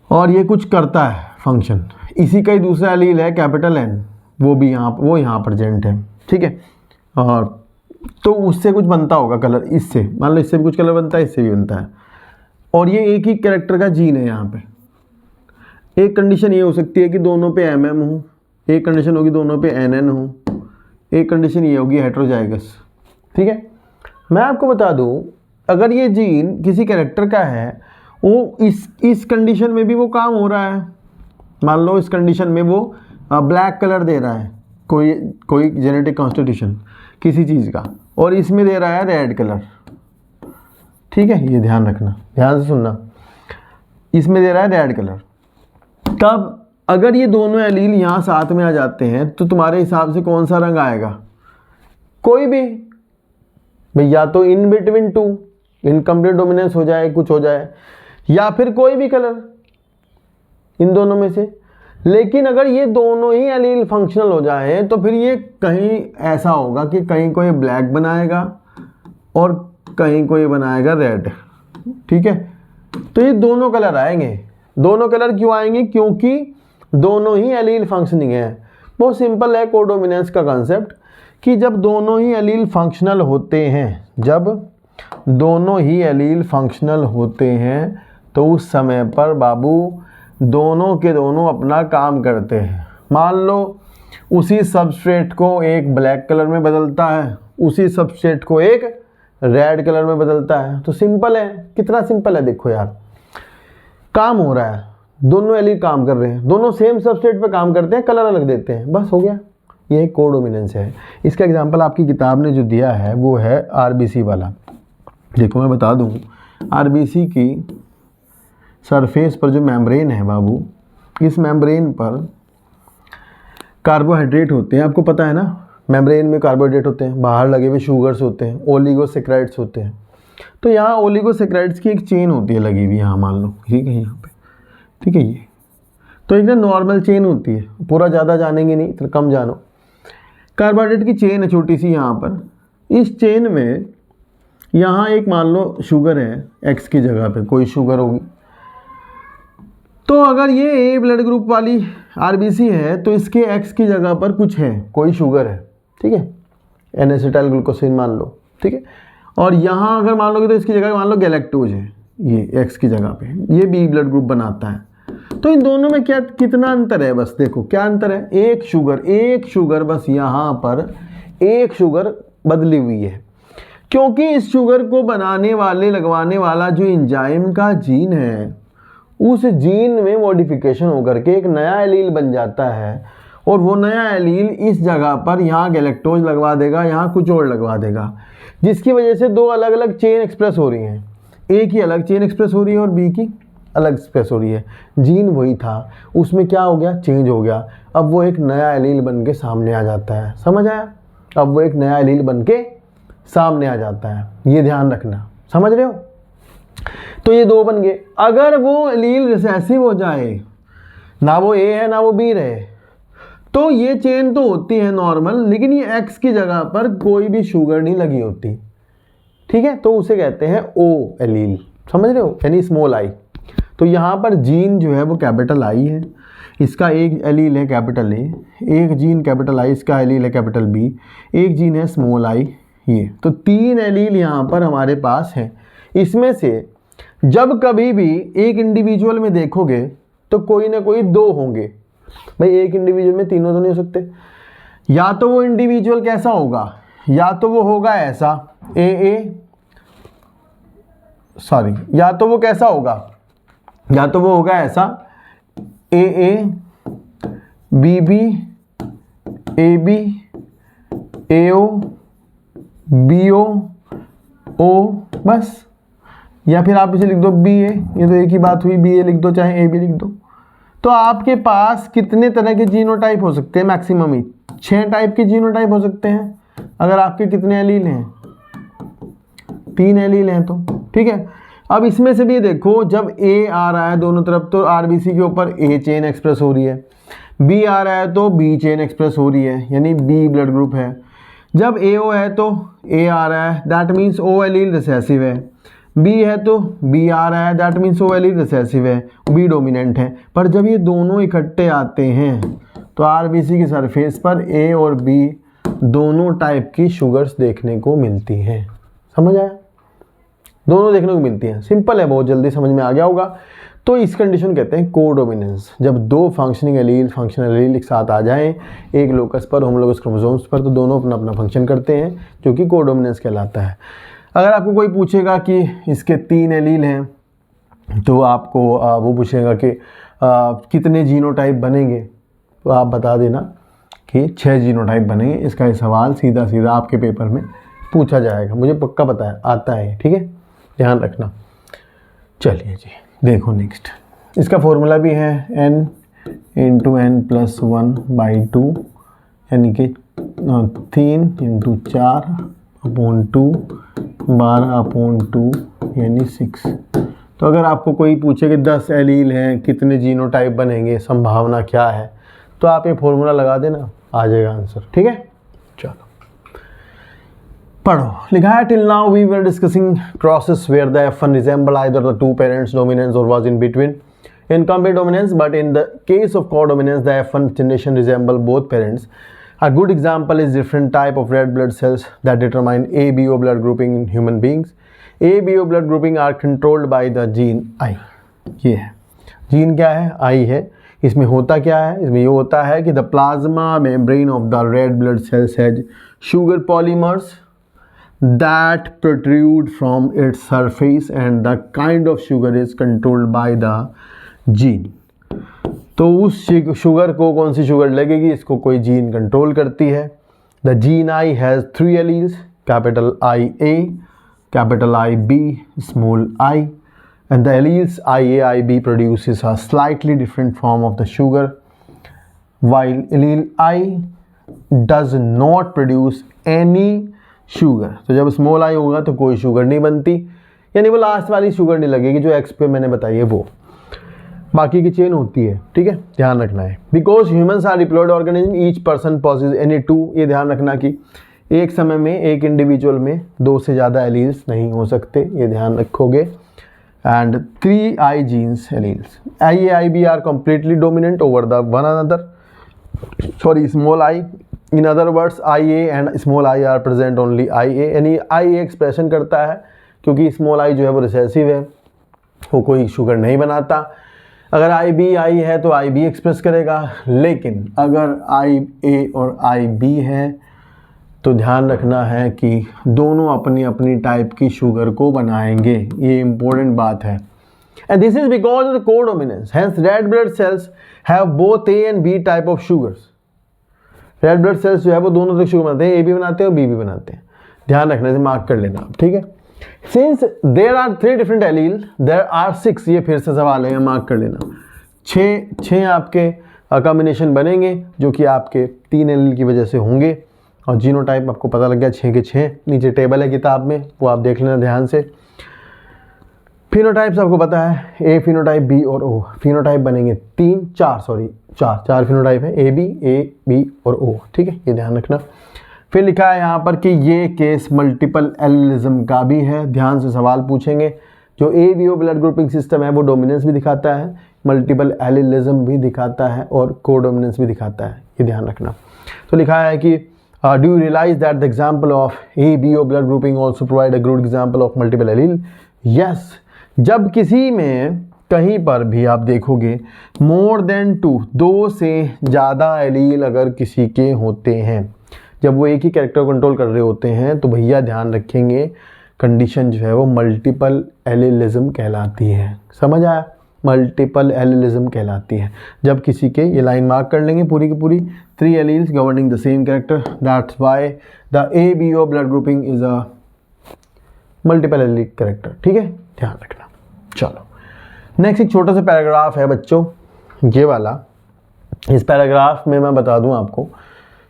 और ये कुछ करता है फंक्शन, इसी का ही दूसरा एलील है कैपिटल एन, वो भी यहाँ प्रेजेंट है, ठीक है। और तो उससे कुछ बनता होगा कलर, इससे मान लो इससे भी कुछ कलर बनता है, इससे भी बनता है, और ये एक ही कैरेक्टर का जीन है। यहाँ पे एक कंडीशन ये हो सकती है कि दोनों पे एम एम हो, एक कंडीशन होगी दोनों पे एन एन हो, एक कंडीशन ये होगी हेट्रोजाइगस, ठीक है। मैं आपको बता दूं, अगर ये जीन किसी कैरेक्टर का है, वो इस कंडीशन में भी वो काम हो रहा है। मान लो इस कंडीशन में वो ब्लैक कलर दे रहा है, कोई जेनेटिक कॉन्स्टिट्यूशन किसी चीज़ का, और इसमें दे रहा है रेड कलर, ठीक है। ये ध्यान रखना, ध्यान से सुनना, इसमें दे रहा है रेड कलर। तब अगर ये दोनों एलील यहाँ साथ में आ जाते हैं तो तुम्हारे हिसाब से कौन सा रंग आएगा? कोई भी भाई, या तो in between two incomplete dominance हो जाए, कुछ हो जाए, या फिर कोई भी कलर इन दोनों में से। लेकिन अगर ये दोनों ही एलील फंक्शनल हो जाए तो फिर ये कहीं ऐसा होगा कि कहीं कोई ब्लैक बनाएगा और कहीं कोई बनाएगा रेड, ठीक है। तो ये दोनों कलर आएंगे। दोनों कलर क्यों आएंगे? क्योंकि दोनों ही एलील फंक्शनिंग है। बहुत सिंपल है कोडोमिनेंस का कंसेप्ट कि जब दोनों ही एलील फंक्शनल होते हैं, जब दोनों ही एलील फंक्शनल होते हैं तो उस समय पर बाबू दोनों के दोनों अपना काम करते हैं। मान लो उसी सबस्ट्रेट को एक ब्लैक कलर में बदलता है, उसी सबस्ट्रेट को एक रेड कलर में बदलता है। तो सिंपल है, कितना सिंपल है देखो यार, काम हो रहा है, दोनों एलील काम कर रहे हैं, दोनों सेम सबस्ट्रेट पे काम करते हैं, कलर अलग देते हैं, बस हो गया। ये कोडोमिनेंस है। इसका एग्जांपल आपकी किताब ने जो दिया है वो है आरबीसी वाला। देखो मैं बता दूं, आरबीसी की सरफेस पर जो मेम्ब्रेन है बाबू, इस मेम्ब्रेन पर कार्बोहाइड्रेट होते हैं, आपको पता है ना, मेम्ब्रेन में कार्बोहाइड्रेट होते हैं, बाहर लगे हुए शुगर्स होते हैं, ओलिगोसेक्राइड्स होते हैं। तो यहाँ ओलिगोसेक्राइड्स की एक चेन होती है लगी हुई, यहाँ मान लो, ठीक है, यहाँ पे, ठीक है। ये तो एक ना नॉर्मल चेन होती है, पूरा ज़्यादा जानेंगे नहीं तो कम जानो। कार्बोहाइड्रेट की चेन है छोटी सी यहाँ पर। इस चेन में यहाँ एक मान लो शुगर है, एक्स की जगह पे कोई शुगर होगी। तो अगर ये ए ब्लड ग्रुप वाली आरबीसी है तो इसके एक्स की जगह पर कुछ है, कोई शुगर है, ठीक है, एन-एसिटाइल ग्लूकोसिन मान लो, ठीक है। और यहाँ अगर मान लोगे तो इसकी जगह मान लो गैलेक्टोज है, ये एक्स की जगह पे, ये बी ब्लड ग्रुप बनाता है। तो इन दोनों में क्या कितना अंतर है? बस देखो क्या अंतर है, एक शुगर बस यहाँ पर एक शुगर बदली हुई है, क्योंकि इस शुगर को बनाने वाले लगवाने वाला जो एंजाइम का जीन है, उस जीन में मॉडिफिकेशन होकर के एक नया एलील बन जाता है। और वो नया एलील इस जगह पर यहाँ गैलेक्टोज लगवा देगा, यहाँ कुछ और लगवा देगा, जिसकी वजह से दो अलग अलग चेन एक्सप्रेस हो रही हैं। ए की अलग चेन एक्सप्रेस हो रही है और बी की अलग एक्सप्रेस हो रही है। जीन वही था, उसमें क्या हो गया, चेंज हो गया। अब वो एक नया एलील बन के सामने आ जाता है, समझ आया? अब वो एक नया एलील बन के सामने आ जाता है, ये ध्यान रखना, समझ रहे हो? तो ये दो बन गए। अगर वो एलील रिसेसिव हो जाए, ना वो ए है ना वो बी रहे, तो ये चेन तो होती है नॉर्मल, लेकिन ये एक्स की जगह पर कोई भी शुगर नहीं लगी होती, ठीक है। तो उसे कहते हैं ओ एलील, समझ रहे हो, यानी स्मॉल आई। तो यहाँ पर जीन जो है वो कैपिटल आई है, इसका एक एलील है कैपिटल ए, एक जीन कैपिटल आई, इसका एलील है कैपिटल बी, एक जीन है स्मॉल आई, ये। तो तीन एलील यहाँ पर हमारे पास है। इसमें से जब कभी भी एक इंडिविजुअल में देखोगे तो कोई ना कोई दो होंगे। भाई एक इंडिविजुअल में तीनों तो नहीं हो सकते। या तो वो इंडिविजुअल कैसा होगा, या तो वो होगा ऐसा या तो वो कैसा होगा, या तो वो होगा ऐसा A B B A B A O B O बस, या फिर आप इसे लिख दो बी ए, ये तो एक ही बात हुई, बी ए लिख दो चाहे ए बी लिख दो। तो आपके पास कितने तरह के जीनोटाइप हो सकते हैं? मैक्सिमम ही 6 टाइप के जीनोटाइप हो सकते हैं। अगर आपके कितने एलील हैं? 3 एलील हैं तो ठीक है। अब इसमें से भी देखो, जब ए आ रहा है दोनों तरफ तो आरबीसी के ऊपर ए चेन एक्सप्रेस हो रही है, बी आ रहा है तो बी चेन एक्सप्रेस हो रही है, यानी बी ब्लड ग्रुप है। जब ए ओ है तो ए आ रहा है, that means O allele recessive है। बी है तो बी आ रहा है, that means O allele recessive है, बी डोमिनेंट है। पर जब ये दोनों इकट्ठे आते हैं तो आरबीसी की सरफेस पर ए और बी दोनों टाइप की शुगर्स देखने को मिलती हैं। समझ आया? दोनों देखने को मिलती हैं। सिंपल है, बहुत जल्दी समझ में आ गया होगा। तो इस कंडीशन कहते हैं कोडोमिनेंस। जब दो फंक्शनिंग एलील फंक्शनल एलील एक साथ आ जाएं एक लोकस पर, होमोलोगस क्रोमोसोम्स पर, तो दोनों अपना अपना फंक्शन करते हैं, जो कि कोडोमिनेंस कहलाता है। अगर आपको कोई पूछेगा कि इसके 3 एलील हैं तो आपको वो पूछेगा कि कितने जीनोटाइप बनेंगे, तो आप बता देना कि 6 जीनोटाइप बनेंगे। इसका ये सवाल सीधा सीधा आपके पेपर में पूछा जाएगा, मुझे पक्का पता है, आता है, ठीक है, ध्यान रखना। चलिए जी देखो नेक्स्ट, इसका फॉर्मूला भी है n × n+1/2, यानी कि 3 × 4/2 12/2 यानी 6। तो अगर आपको कोई पूछे कि 10 एलील हैं, कितने जीनोटाइप बनेंगे, संभावना क्या है, तो आप ये फॉर्मूला लगा देना, आ जाएगा आंसर। ठीक है, चलो पढ़ो। लिखा है till now we were discussing crosses where the F1 resemble either the two parents dominance or was in between in complete dominance, but in the case of codominance the F1 generation resemble both parents. A good example is different type of red blood cells that determine ABO blood grouping in human beings. ABO blood grouping are controlled by the gene I. ये है gene, क्या है, I है। इसमें होता क्या है, इसमें ये होता है कि the plasma membrane of the red blood cells has sugar polymers that protrude from its surface and the kind of sugar is controlled by the gene. तो उस शुगर को कौन सी शुगर लगेगी, इसको कोई जीन कंट्रोल करती है। The gene I has 3 alleles, capital I A, capital I B, small I, and the alleles I A I B produces a slightly different form of the sugar while allele I does not produce any sugar. तो जब small I होगा तो कोई sugar नहीं बनती, यानी वो last वाली शुगर नहीं लगेगी जो एक्स पे मैंने बताई है वो, बाकी की चेन होती है। ठीक है, ध्यान रखना है। Because humans are diploid organism each person possess any 2, ये ध्यान रखना कि एक समय में एक इंडिविजुअल में 2 से ज़्यादा एलील्स नहीं हो सकते, ये ध्यान रखोगे। And 3 I genes alleles I A I B are completely dominant over the one another, sorry small I, in other words I A and small I are present only I A, यानी I A expression करता है क्योंकि small I जो है वो recessive है, वो कोई शुगर नहीं बनाता। अगर आई बी आई है तो आई बी एक्सप्रेस करेगा, लेकिन अगर आई ए और आई बी है तो ध्यान रखना है कि दोनों अपनी अपनी टाइप की शुगर को बनाएंगे, ये इंपॉर्टेंट बात है। And this is because of the codominance, hence red blood cells have both A and B type of sugars. Red blood cells जो है वो दोनों तरह शुगर बनाते हैं, ए भी बनाते हैं और बी भी बनाते हैं, ध्यान रखने से मार्क कर लेना आप। ठीक है, since there are 3 different allele there are 6, ये फिर से सवाल है, मार्क कर लेना। 6 आपके कॉम्बिनेशन बनेंगे जो कि आपके 3 एलील की वजह से होंगे, और जीनोटाइप आपको पता लग गया 6 के 6, नीचे टेबल है किताब में, वो आप देख लेना ध्यान से। फिनोटाइप्स आपको पता है, ए फिनोटाइप, बी और ओ। फिनोटाइप बनेंगे 4 फिनोटाइप है, ए बी और ओ। ठीक है, ये ध्यान रखना। फिर लिखा है यहाँ पर कि ये केस मल्टीपल एलिलिज्म का भी है, ध्यान से सवाल पूछेंगे। जो A B O blood grouping system है वो डोमिनेंस भी दिखाता है, मल्टीपल एलिलिज्म भी दिखाता है और कोडोमिनेंस भी दिखाता है, ये ध्यान रखना। तो लिखा है कि do you realise that the example of A B O blood grouping also provide a good example of multiple allele. Yes, जब किसी में कहीं पर भी आप देखोगे मोर देन 2 से ज़्यादा एलील अगर किसी के होते हैं, जब वो एक ही कैरेक्टर कंट्रोल कर रहे होते हैं, तो भैया ध्यान रखेंगे कंडीशन जो है वो मल्टीपल एलिलिज्म कहलाती है। समझ आया, मल्टीपल एलिलिज्म कहलाती है। जब किसी के, ये लाइन मार्क कर लेंगे पूरी की पूरी, 3 alleles governing the same character, that's why the A B O blood grouping is a multiple allele character. ठीक है, ध्यान रखना। चलो नेक्स्ट एक छोटा सा पैराग्राफ है बच्चों, ये वाला। इस पैराग्राफ में मैं बता दूं आपको,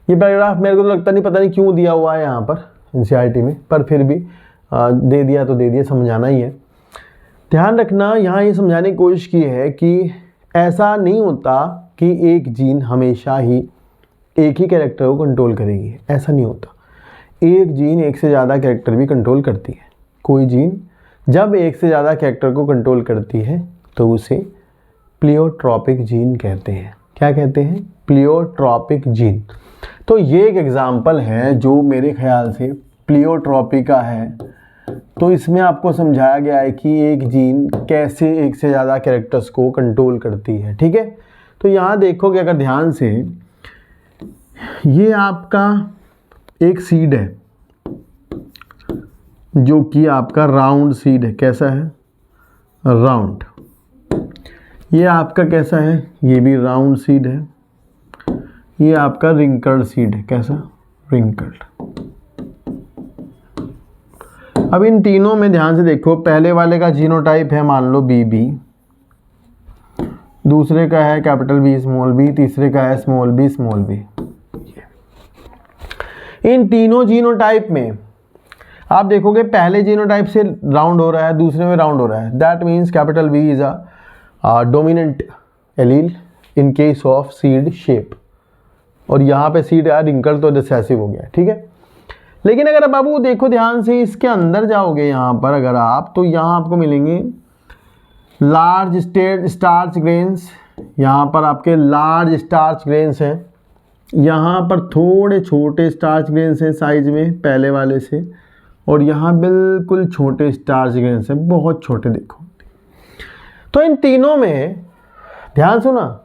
ये पैराग्राफ मेरे को तो लगता नहीं, पता नहीं क्यों दिया हुआ है यहाँ पर एनसीईआरटी में, पर फिर भी दे दिया तो दे दिया, समझाना ही है। ध्यान रखना, यहाँ ये समझाने की कोशिश की है कि ऐसा नहीं होता कि एक जीन हमेशा ही एक ही कैरेक्टर को कंट्रोल करेगी, ऐसा नहीं होता। एक जीन एक से ज़्यादा कैरेक्टर भी कंट्रोल करती है। कोई जीन जब एक से ज़्यादा कैरेक्टर को कंट्रोल करती है तो उसे प्लियोट्रॉपिक जीन कहते हैं। क्या कहते हैं? Pleiotropic gene. तो ये एक एग्जाम्पल है जो मेरे ख्याल से प्लियोट्रॉपी का है। तो इसमें आपको समझाया गया है कि एक जीन कैसे एक से ज़्यादा कैरेक्टर्स को कंट्रोल करती है। ठीक है, तो यहाँ देखोगे अगर ध्यान से, ये आपका एक सीड है जो कि आपका राउंड सीड है। कैसा है? राउंड। ये आपका कैसा है? ये भी राउंड सीड है। ये आपका रिंकल्ड सीड है। कैसा? रिंकल्ड। अब इन तीनों में ध्यान से देखो, पहले वाले का जीनोटाइप है मान लो BB, दूसरे का है कैपिटल B स्मॉल b, तीसरे का है स्मॉल b स्मॉल b। इन तीनों जीनोटाइप में आप देखोगे पहले जीनोटाइप से राउंड हो रहा है, दूसरे में राउंड हो रहा है, that means capital B is a dominant allele in case of seed shape. और यहाँ पे सीड यार रिंकल तो रिसेसिव हो गया, ठीक है। लेकिन अगर बाबू देखो ध्यान से, इसके अंदर जाओगे यहाँ पर अगर आप, तो यहाँ आपको मिलेंगे लार्ज स्टार्च ग्रेन्स, यहाँ पर आपके लार्ज स्टार्च ग्रेन्स हैं, यहाँ पर थोड़े छोटे स्टार्च ग्रेन्स हैं साइज में पहले वाले से, और यहाँ बिल्कुल छोटे स्टार्च ग्रेन्स हैं, बहुत छोटे देखो। तो इन तीनों में ध्यान सुना,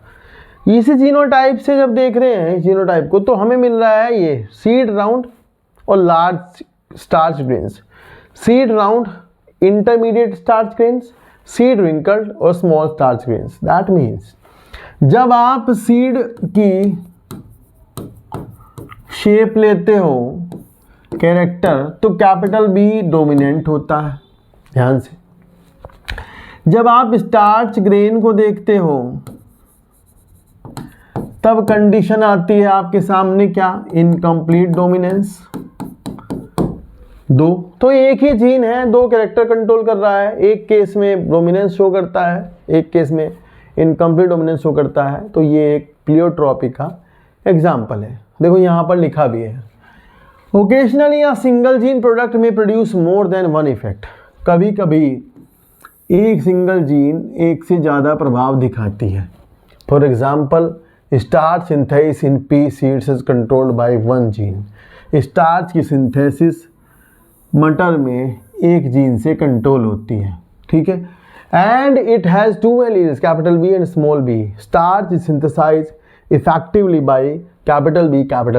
इसी जीनोटाइप से जब देख रहे हैं जीनोटाइप को, तो हमें मिल रहा है ये सीड राउंड और large starch grains, seed round, intermediate starch grains, seed wrinkled और small starch grains. That means जब आप सीड की शेप लेते हो कैरेक्टर, तो कैपिटल बी डोमिनेंट होता है, ध्यान से। जब आप स्टार्च ग्रेन को देखते हो तब कंडीशन आती है आपके सामने क्या, इनकम्प्लीट डोमिनेंस। दो तो एक ही जीन है, दो कैरेक्टर कंट्रोल कर रहा है, एक केस में डोमिनेंस शो करता है, एक केस में इनकम्प्लीट डोमिनेंस शो करता है। तो ये एक प्लियोट्रॉपी का एग्जाम्पल है। देखो यहाँ पर लिखा भी है, occasionally a single gene product may produce more than one effect. कभी कभी एक सिंगल जीन एक से ज़्यादा प्रभाव दिखाती है। For example starch synthesis in P seeds is controlled by one gene. Starch की सिंथेसिस मटर में एक जीन से कंट्रोल होती है, ठीक है। And it has two alleles capital B and small B. Starch is synthesize effectively by capital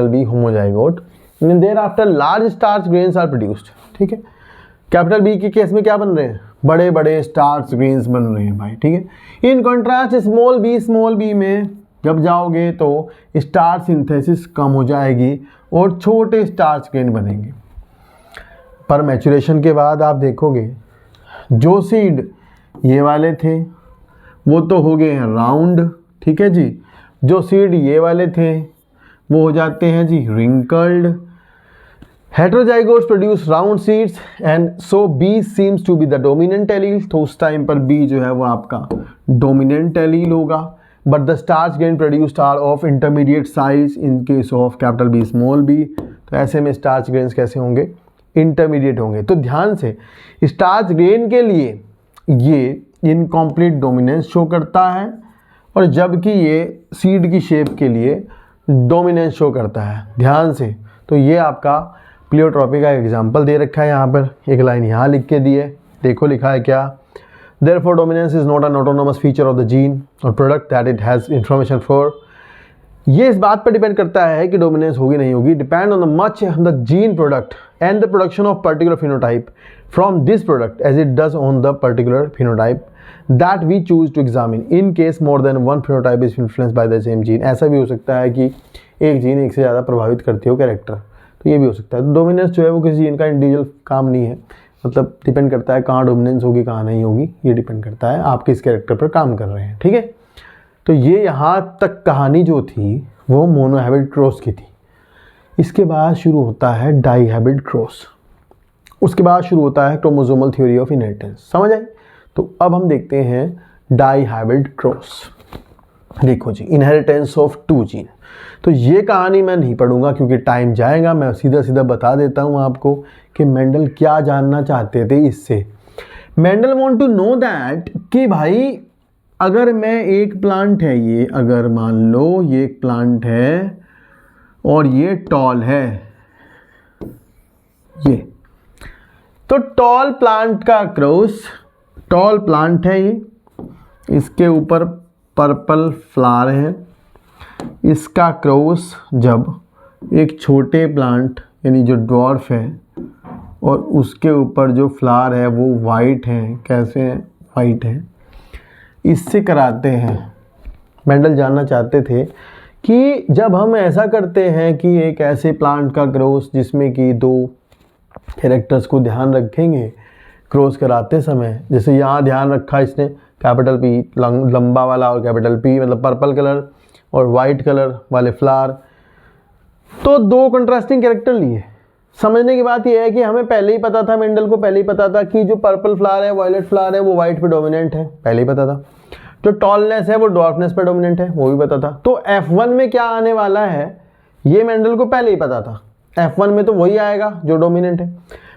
B homozygote, and thereafter large starch grains are produced, ठीक है। कैपिटल बी के केस में क्या बन रहे हैं, बड़े बड़े स्टार्च ग्रेन्स बन रहे हैं भाई, ठीक है। इन कॉन्ट्रास्ट स्मॉल बी में जब जाओगे तो स्टार्च सिंथेसिस कम हो जाएगी और छोटे स्टार्च ग्रेन बनेंगे। पर मैचुरेशन के बाद आप देखोगे जो सीड ये वाले थे वो तो हो गए हैं राउंड, ठीक है जी। जो सीड ये वाले थे वो हो जाते हैं जी wrinkled. Heterozygotes produce round seeds and so B seems to be the dominant allele. तो उस टाइम पर बी जो है वो आपका डोमिनेंट एलील होगा। But the starch grain produced are of intermediate size in case of capital B small B. तो ऐसे में स्टार्च ग्रेन्स कैसे होंगे, इंटरमीडिएट होंगे। तो ध्यान से स्टार्च ग्रेन के लिए ये इनकम्प्लीट डोमिनेंस शो करता है, और जबकि ये सीड की शेप के लिए डोमिनेंस शो करता है, ध्यान से। तो ये आपका प्लियोट्रॉपी का एग्जाम्पल दे रखा है यहाँ पर, एक लाइन यहाँ लिख के दी है, देखो लिखा है क्या, Therefore, dominance is not an autonomous feature of the gene or product that it has information for. ये इस बात पर डिपेंड करता है कि डोमिनेंस होगी नहीं होगी, depend on the much the gene product and the production of particular phenotype from this product as it does on the particular phenotype that we choose to examine. In case more than one phenotype is influenced by the same gene. ऐसा भी हो सकता है कि एक gene एक से ज़्यादा प्रभावित करती हो कैरेक्टर, तो ये भी हो सकता है। डोमिनेंस जो है वो किसी जीन का इंडिविजुअल काम नहीं है, मतलब डिपेंड करता है कहाँ डोमिनेंस होगी कहाँ नहीं होगी, ये डिपेंड करता है आप किस कैरेक्टर पर काम कर रहे हैं, ठीक है। तो ये यहाँ तक कहानी जो थी वो मोनोहैबिड क्रॉस की थी। इसके बाद शुरू होता है डाईहैबिड क्रॉस, उसके बाद शुरू होता है क्रोमोसोमल थ्योरी ऑफ इनहेरिटेंस। समझ आई? तो अब हम देखते हैं डाईहैबिड क्रॉस। देखो जी, इनहेरिटेंस ऑफ टू जीन। तो ये कहानी मैं नहीं पढ़ूंगा क्योंकि टाइम जाएगा, मैं सीधा सीधा बता देता हूँ आपको कि मेंडल क्या जानना चाहते थे इससे। Mendel want to know that कि भाई अगर मैं एक प्लांट है, ये अगर मान लो ये एक प्लांट है और ये टॉल है, ये तो टॉल प्लांट का क्रॉस, टॉल प्लांट है ये, इसके ऊपर पर्पल फ्लावर है, इसका क्रॉस जब एक छोटे प्लांट यानी जो ड्वार्फ है और उसके ऊपर जो फ्लावर है वो वाइट है, कैसे है, वाइट है, इससे कराते हैं। मेंडल जानना चाहते थे कि जब हम ऐसा करते हैं कि एक ऐसे प्लांट का क्रॉस जिसमें कि दो कैरेक्टर्स को ध्यान रखेंगे क्रॉस कराते समय, जैसे यहाँ ध्यान रखा इसने कैपिटल पी लंबा वाला और कैपिटल पी मतलब पर्पल कलर और वाइट कलर वाले फ्लावर, तो दो कंट्रास्टिंग कैरेक्टर लिए, समझने की बात यह है कि हमें पहले ही पता था, मेंडल को पहले ही पता था कि जो पर्पल फ्लावर है, वायलेट फ्लावर है, वो वाइट पे डोमिनेंट है, पहले ही पता था। जो टॉलनेस है वो डॉर्फनेस पे डोमिनेंट है, वो भी पता था। तो F1 में क्या आने वाला है ये मेंडल को पहले ही पता था। F1 में तो वही आएगा जो डोमिनेंट है।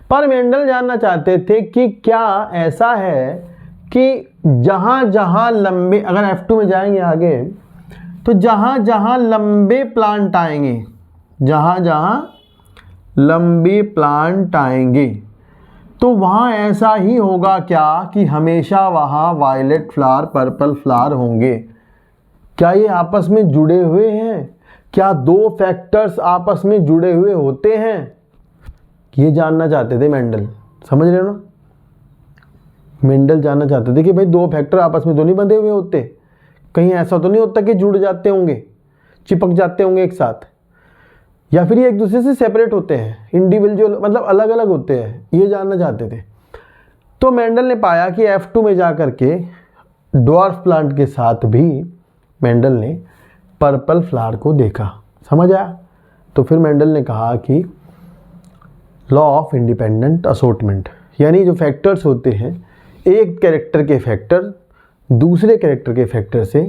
पर मेंडल जानना चाहते थे कि क्या ऐसा है कि जहां जहां लंबे, अगर F2 में जाएंगे आगे, तो जहां जहां लंबे प्लांट आएंगे, जहां जहां लंबे प्लांट आएंगे, तो वहाँ ऐसा ही होगा क्या कि हमेशा वहाँ वायलेट फ्लावर, पर्पल फ्लावर होंगे। क्या ये आपस में जुड़े हुए हैं? क्या दो फैक्टर्स आपस में जुड़े हुए होते हैं? ये जानना चाहते थे मेंडल, समझ रहे हो ना? मेंडल जानना चाहते थे कि भाई दो फैक्टर आपस में तो नहीं बंधे हुए होते, कहीं ऐसा तो नहीं होता कि जुड़ जाते होंगे, चिपक जाते होंगे एक साथ, या फिर ये एक दूसरे से सेपरेट होते हैं, इंडिविजुअल मतलब अलग अलग होते हैं, ये जानना चाहते थे। तो मेंडल ने पाया कि F2 में जाकर के ड्वार्फ प्लांट के साथ भी मेंडल ने पर्पल फ्लावर को देखा। समझ आया? तो फिर मेंडल ने कहा कि लॉ ऑफ इंडिपेंडेंट असॉर्टमेंट, यानी जो फैक्टर्स होते हैं, एक कैरेक्टर के फैक्टर दूसरे कैरेक्टर के फैक्टर से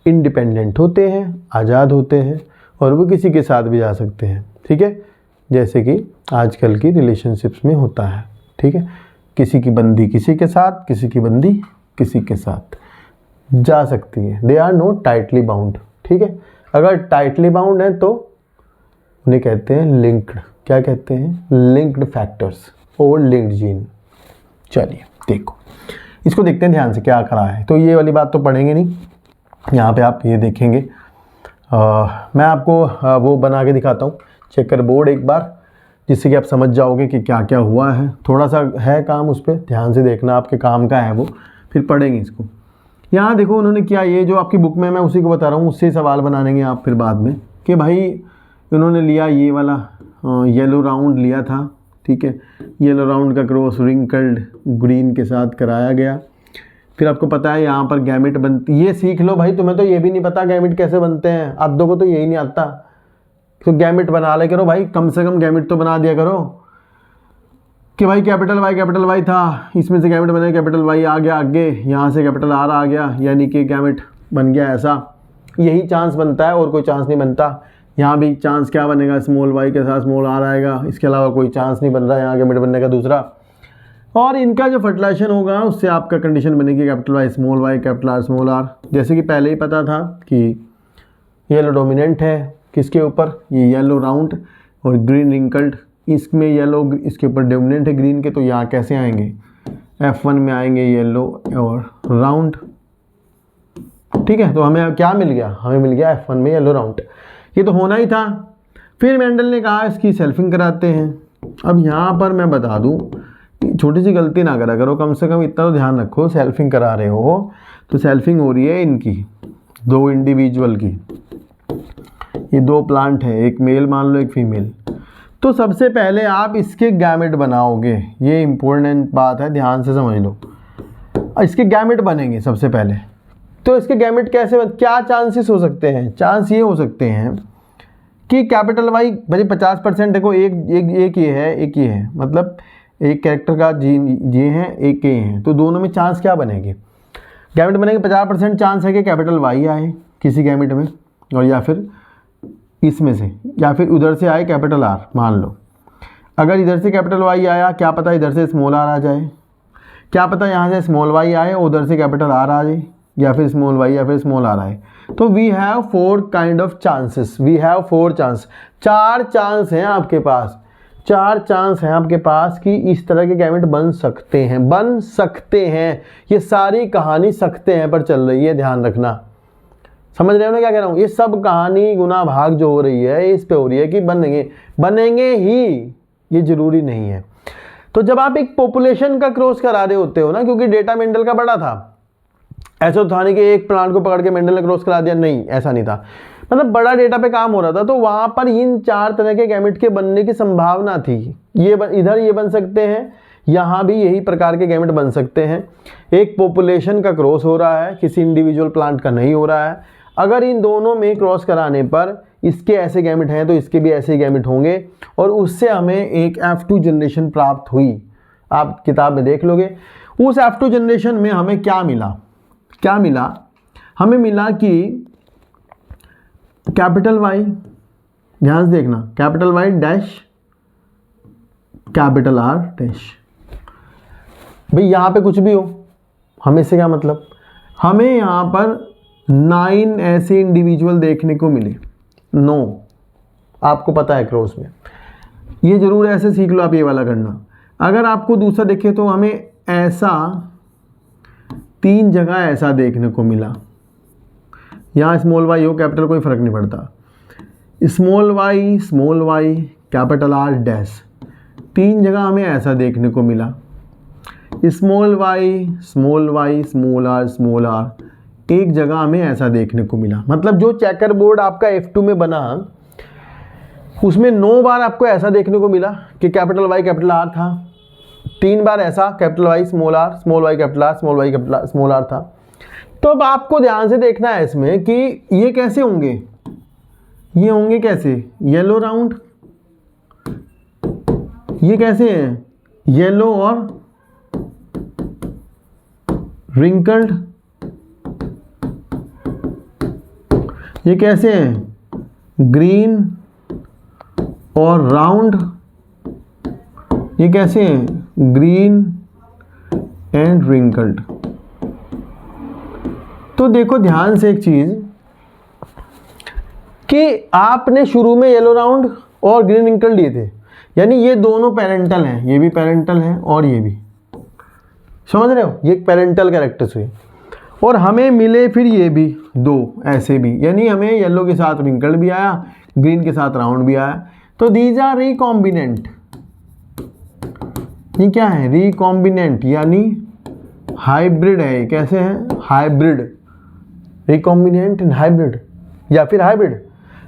इंडिपेंडेंट होते हैं, आज़ाद होते हैं, और वो किसी के साथ भी जा सकते हैं। ठीक है, जैसे कि आजकल की रिलेशनशिप्स में होता है। ठीक है, किसी की बंदी किसी के साथ, किसी की बंदी किसी के साथ जा सकती है। They are not tightly bound. ठीक है, अगर टाइटली बाउंड है तो उन्हें कहते हैं लिंक्ड। क्या कहते हैं? लिंक्ड फैक्टर्स और लिंक्ड जीन। चलिए देखो, इसको देखते हैं ध्यान से क्या करा है। तो ये वाली बात तो पढ़ेंगे नहीं, यहाँ पे आप ये देखेंगे। मैं आपको वो बना के दिखाता हूँ चेकर बोर्ड एक बार, जिससे कि आप समझ जाओगे कि क्या क्या हुआ है। थोड़ा सा है काम, उस पर ध्यान से देखना, आपके काम का है वो, फिर पढ़ेंगे इसको। यहाँ देखो उन्होंने क्या, ये जो आपकी बुक में मैं उसी को बता रहा हूँ, उससे सवाल बनाएंगे आप फिर बाद में कि भाई इन्होंने लिया ये वाला येलो राउंड लिया था। ठीक है, येलो राउंड का क्रॉस रिंकल्ड ग्रीन के साथ कराया गया। फिर आपको पता है यहाँ पर गैमेट बनती, ये सीख लो भाई, तुम्हें तो ये भी नहीं पता गैमेट कैसे बनते हैं, आधों को तो यही नहीं आता। तो गैमेट बना ले करो भाई, कम से कम गैमेट तो बना दिया करो कि भाई कैपिटल वाई था, इसमें से गैमेट बने, कैपिटल वाई आ गया आगे, यहाँ से कैपिटल आर आ गया, यानी कि गैमेट बन गया। ऐसा यही चांस बनता है और कोई चांस नहीं बनता। यहाँ भी चांस क्या बनेगा, स्मॉल वाई के साथ स्मॉल आर आएगा, इसके अलावा कोई चांस नहीं बन रहा है यहाँ गैमेट बनने का दूसरा। और इनका जो फर्टिलाइजेशन होगा उससे आपका कंडीशन बनेगी capital Y capital R small R. जैसे कि पहले ही पता था कि येलो डोमिनेंट है किसके ऊपर, ये येलो राउंड, और ग्रीन रिंकल्ड, इसमें येलो इसके ऊपर डोमिनेंट है ग्रीन के। तो यहाँ कैसे आएंगे, F1 में आएंगे येलो और राउंड। ठीक है, तो हमें क्या मिल गया, हमें मिल गया F1 में येलो राउंड, ये तो होना ही था। फिर मेंडल ने कहा इसकी सेल्फिंग कराते हैं। अब यहाँ पर मैं बता दूँ, छोटी सी गलती ना करा करो, कम से कम इतना तो ध्यान रखो, सेल्फिंग करा रहे हो तो सेल्फिंग हो रही है इनकी, दो इंडिविजुअल की। ये दो प्लांट है, एक मेल मान लो एक फीमेल। तो सबसे पहले आप इसके गैमेट बनाओगे, ये इंपॉर्टेंट बात है, ध्यान से समझ लो। इसके गैमेट बनेंगे सबसे पहले। तो इसके गैमेट कैसे क्या चांसेस हो सकते हैं? चांस ये हो सकते हैं कि कैपिटल वाई भाई 50% देखो, एक ये है, एक ये है, मतलब एक कैरेक्टर का जी ये है, एक ये है, तो दोनों में चांस क्या बनेगी, गैमेट बनेंगे। 50% चांस है कि कैपिटल वाई आए किसी गैमेट में, और या फिर इसमें से, या फिर उधर से आए कैपिटल आर। मान लो अगर इधर से कैपिटल वाई आया, क्या पता इधर से स्मॉल आर आ जाए, क्या पता यहाँ से स्मॉल वाई आए और उधर से कैपिटल आर आ जाए, या फिर स्मॉल वाई या फिर स्मॉल आर आए। तो we have 4 kind of chances, we have 4 chance, 4 chance हैं आपके पास, 4 चांस हैं आपके पास कि इस तरह के गैमेट बन सकते हैं, बन सकते हैं। ये सारी कहानी सकते हैं पर चल रही है, ध्यान रखना। समझ रहे हो ना क्या कह रहा हूँ? ये सब कहानी गुना भाग जो हो रही है इस पे हो रही है कि बनेंगे ही, ये जरूरी नहीं है। तो जब आप एक पॉपुलेशन का क्रॉस करा रहे होते हो ना, क्योंकि डेटा मेंडल का बड़ा था, ऐसा था नहीं कि एक प्लांट को पकड़ के मेंडल ने क्रॉस करा दिया, नहीं ऐसा नहीं था, मतलब बड़ा डेटा पे काम हो रहा था। तो वहां पर इन 4 तरह के गैमेट के बनने की संभावना थी। इधर ये बन सकते हैं, यहाँ भी यही प्रकार के गैमेट बन सकते हैं। एक पॉपुलेशन का क्रॉस हो रहा है, किसी इंडिविजुअल प्लांट का नहीं हो रहा है। अगर इन दोनों में क्रॉस कराने पर इसके ऐसे गैमेट हैं तो इसके भी ऐसे गैमेट होंगे, और उससे हमें एक F2 जनरेशन प्राप्त हुई। आप किताब में देख लोगे। उस F2 जनरेशन में हमें क्या मिला, हमें मिला कि कैपिटल वाई, ध्यान से देखना, capital Y dash capital R dash. भाई यहाँ पे कुछ भी हो, हमें इससे क्या मतलब, हमें यहाँ पर 9 ऐसे इंडिविजुअल देखने को मिले। 9 आपको पता है क्रॉस में, ये जरूर ऐसे सीख लो आप, ये वाला करना। अगर आपको दूसरा देखे तो हमें ऐसा 3 जगह ऐसा देखने को मिला। यहाँ स्मॉल वाई हो कैपिटल कोई फ़र्क नहीं पड़ता, small Y capital R dash, 3 जगह हमें ऐसा देखने को मिला। स्मॉल वाई स्मॉल आर, एक जगह हमें ऐसा देखने को मिला। मतलब जो चेकर बोर्ड आपका F2 में बना उसमें 9 बार आपको ऐसा देखने को मिला कि कैपिटल वाई कैपिटल आर था, 3 बार ऐसा capital Y small Y capital R, small Y capital small R था। तो अब आपको ध्यान से देखना है इसमें कि ये कैसे होंगे, ये होंगे कैसे, येलो राउंड, ये कैसे हैं, येलो और रिंकल्ड, ये कैसे हैं, ग्रीन और राउंड, ये कैसे हैं, ग्रीन एंड रिंकल्ड। तो देखो ध्यान से एक चीज कि आपने शुरू में येलो राउंड और ग्रीन रिंकल्ड लिए थे, यानी ये दोनों पेरेंटल हैं, ये भी पेरेंटल हैं और ये भी, समझ रहे हो, ये पेरेंटल कैरेक्टर्स हुए। और हमें मिले फिर ये भी 2 ऐसे भी, यानी हमें येलो के साथ रिंकल्ड भी आया, ग्रीन के साथ राउंड भी आया। तो दीज आर रिकॉम्बिनेंट, ये क्या है, रिकॉम्बिनेंट यानी हाइब्रिड है। कैसे है, हाइब्रिड, रिकॉम्बिनेंट एंड हाइब्रिड या फिर हाइब्रिड।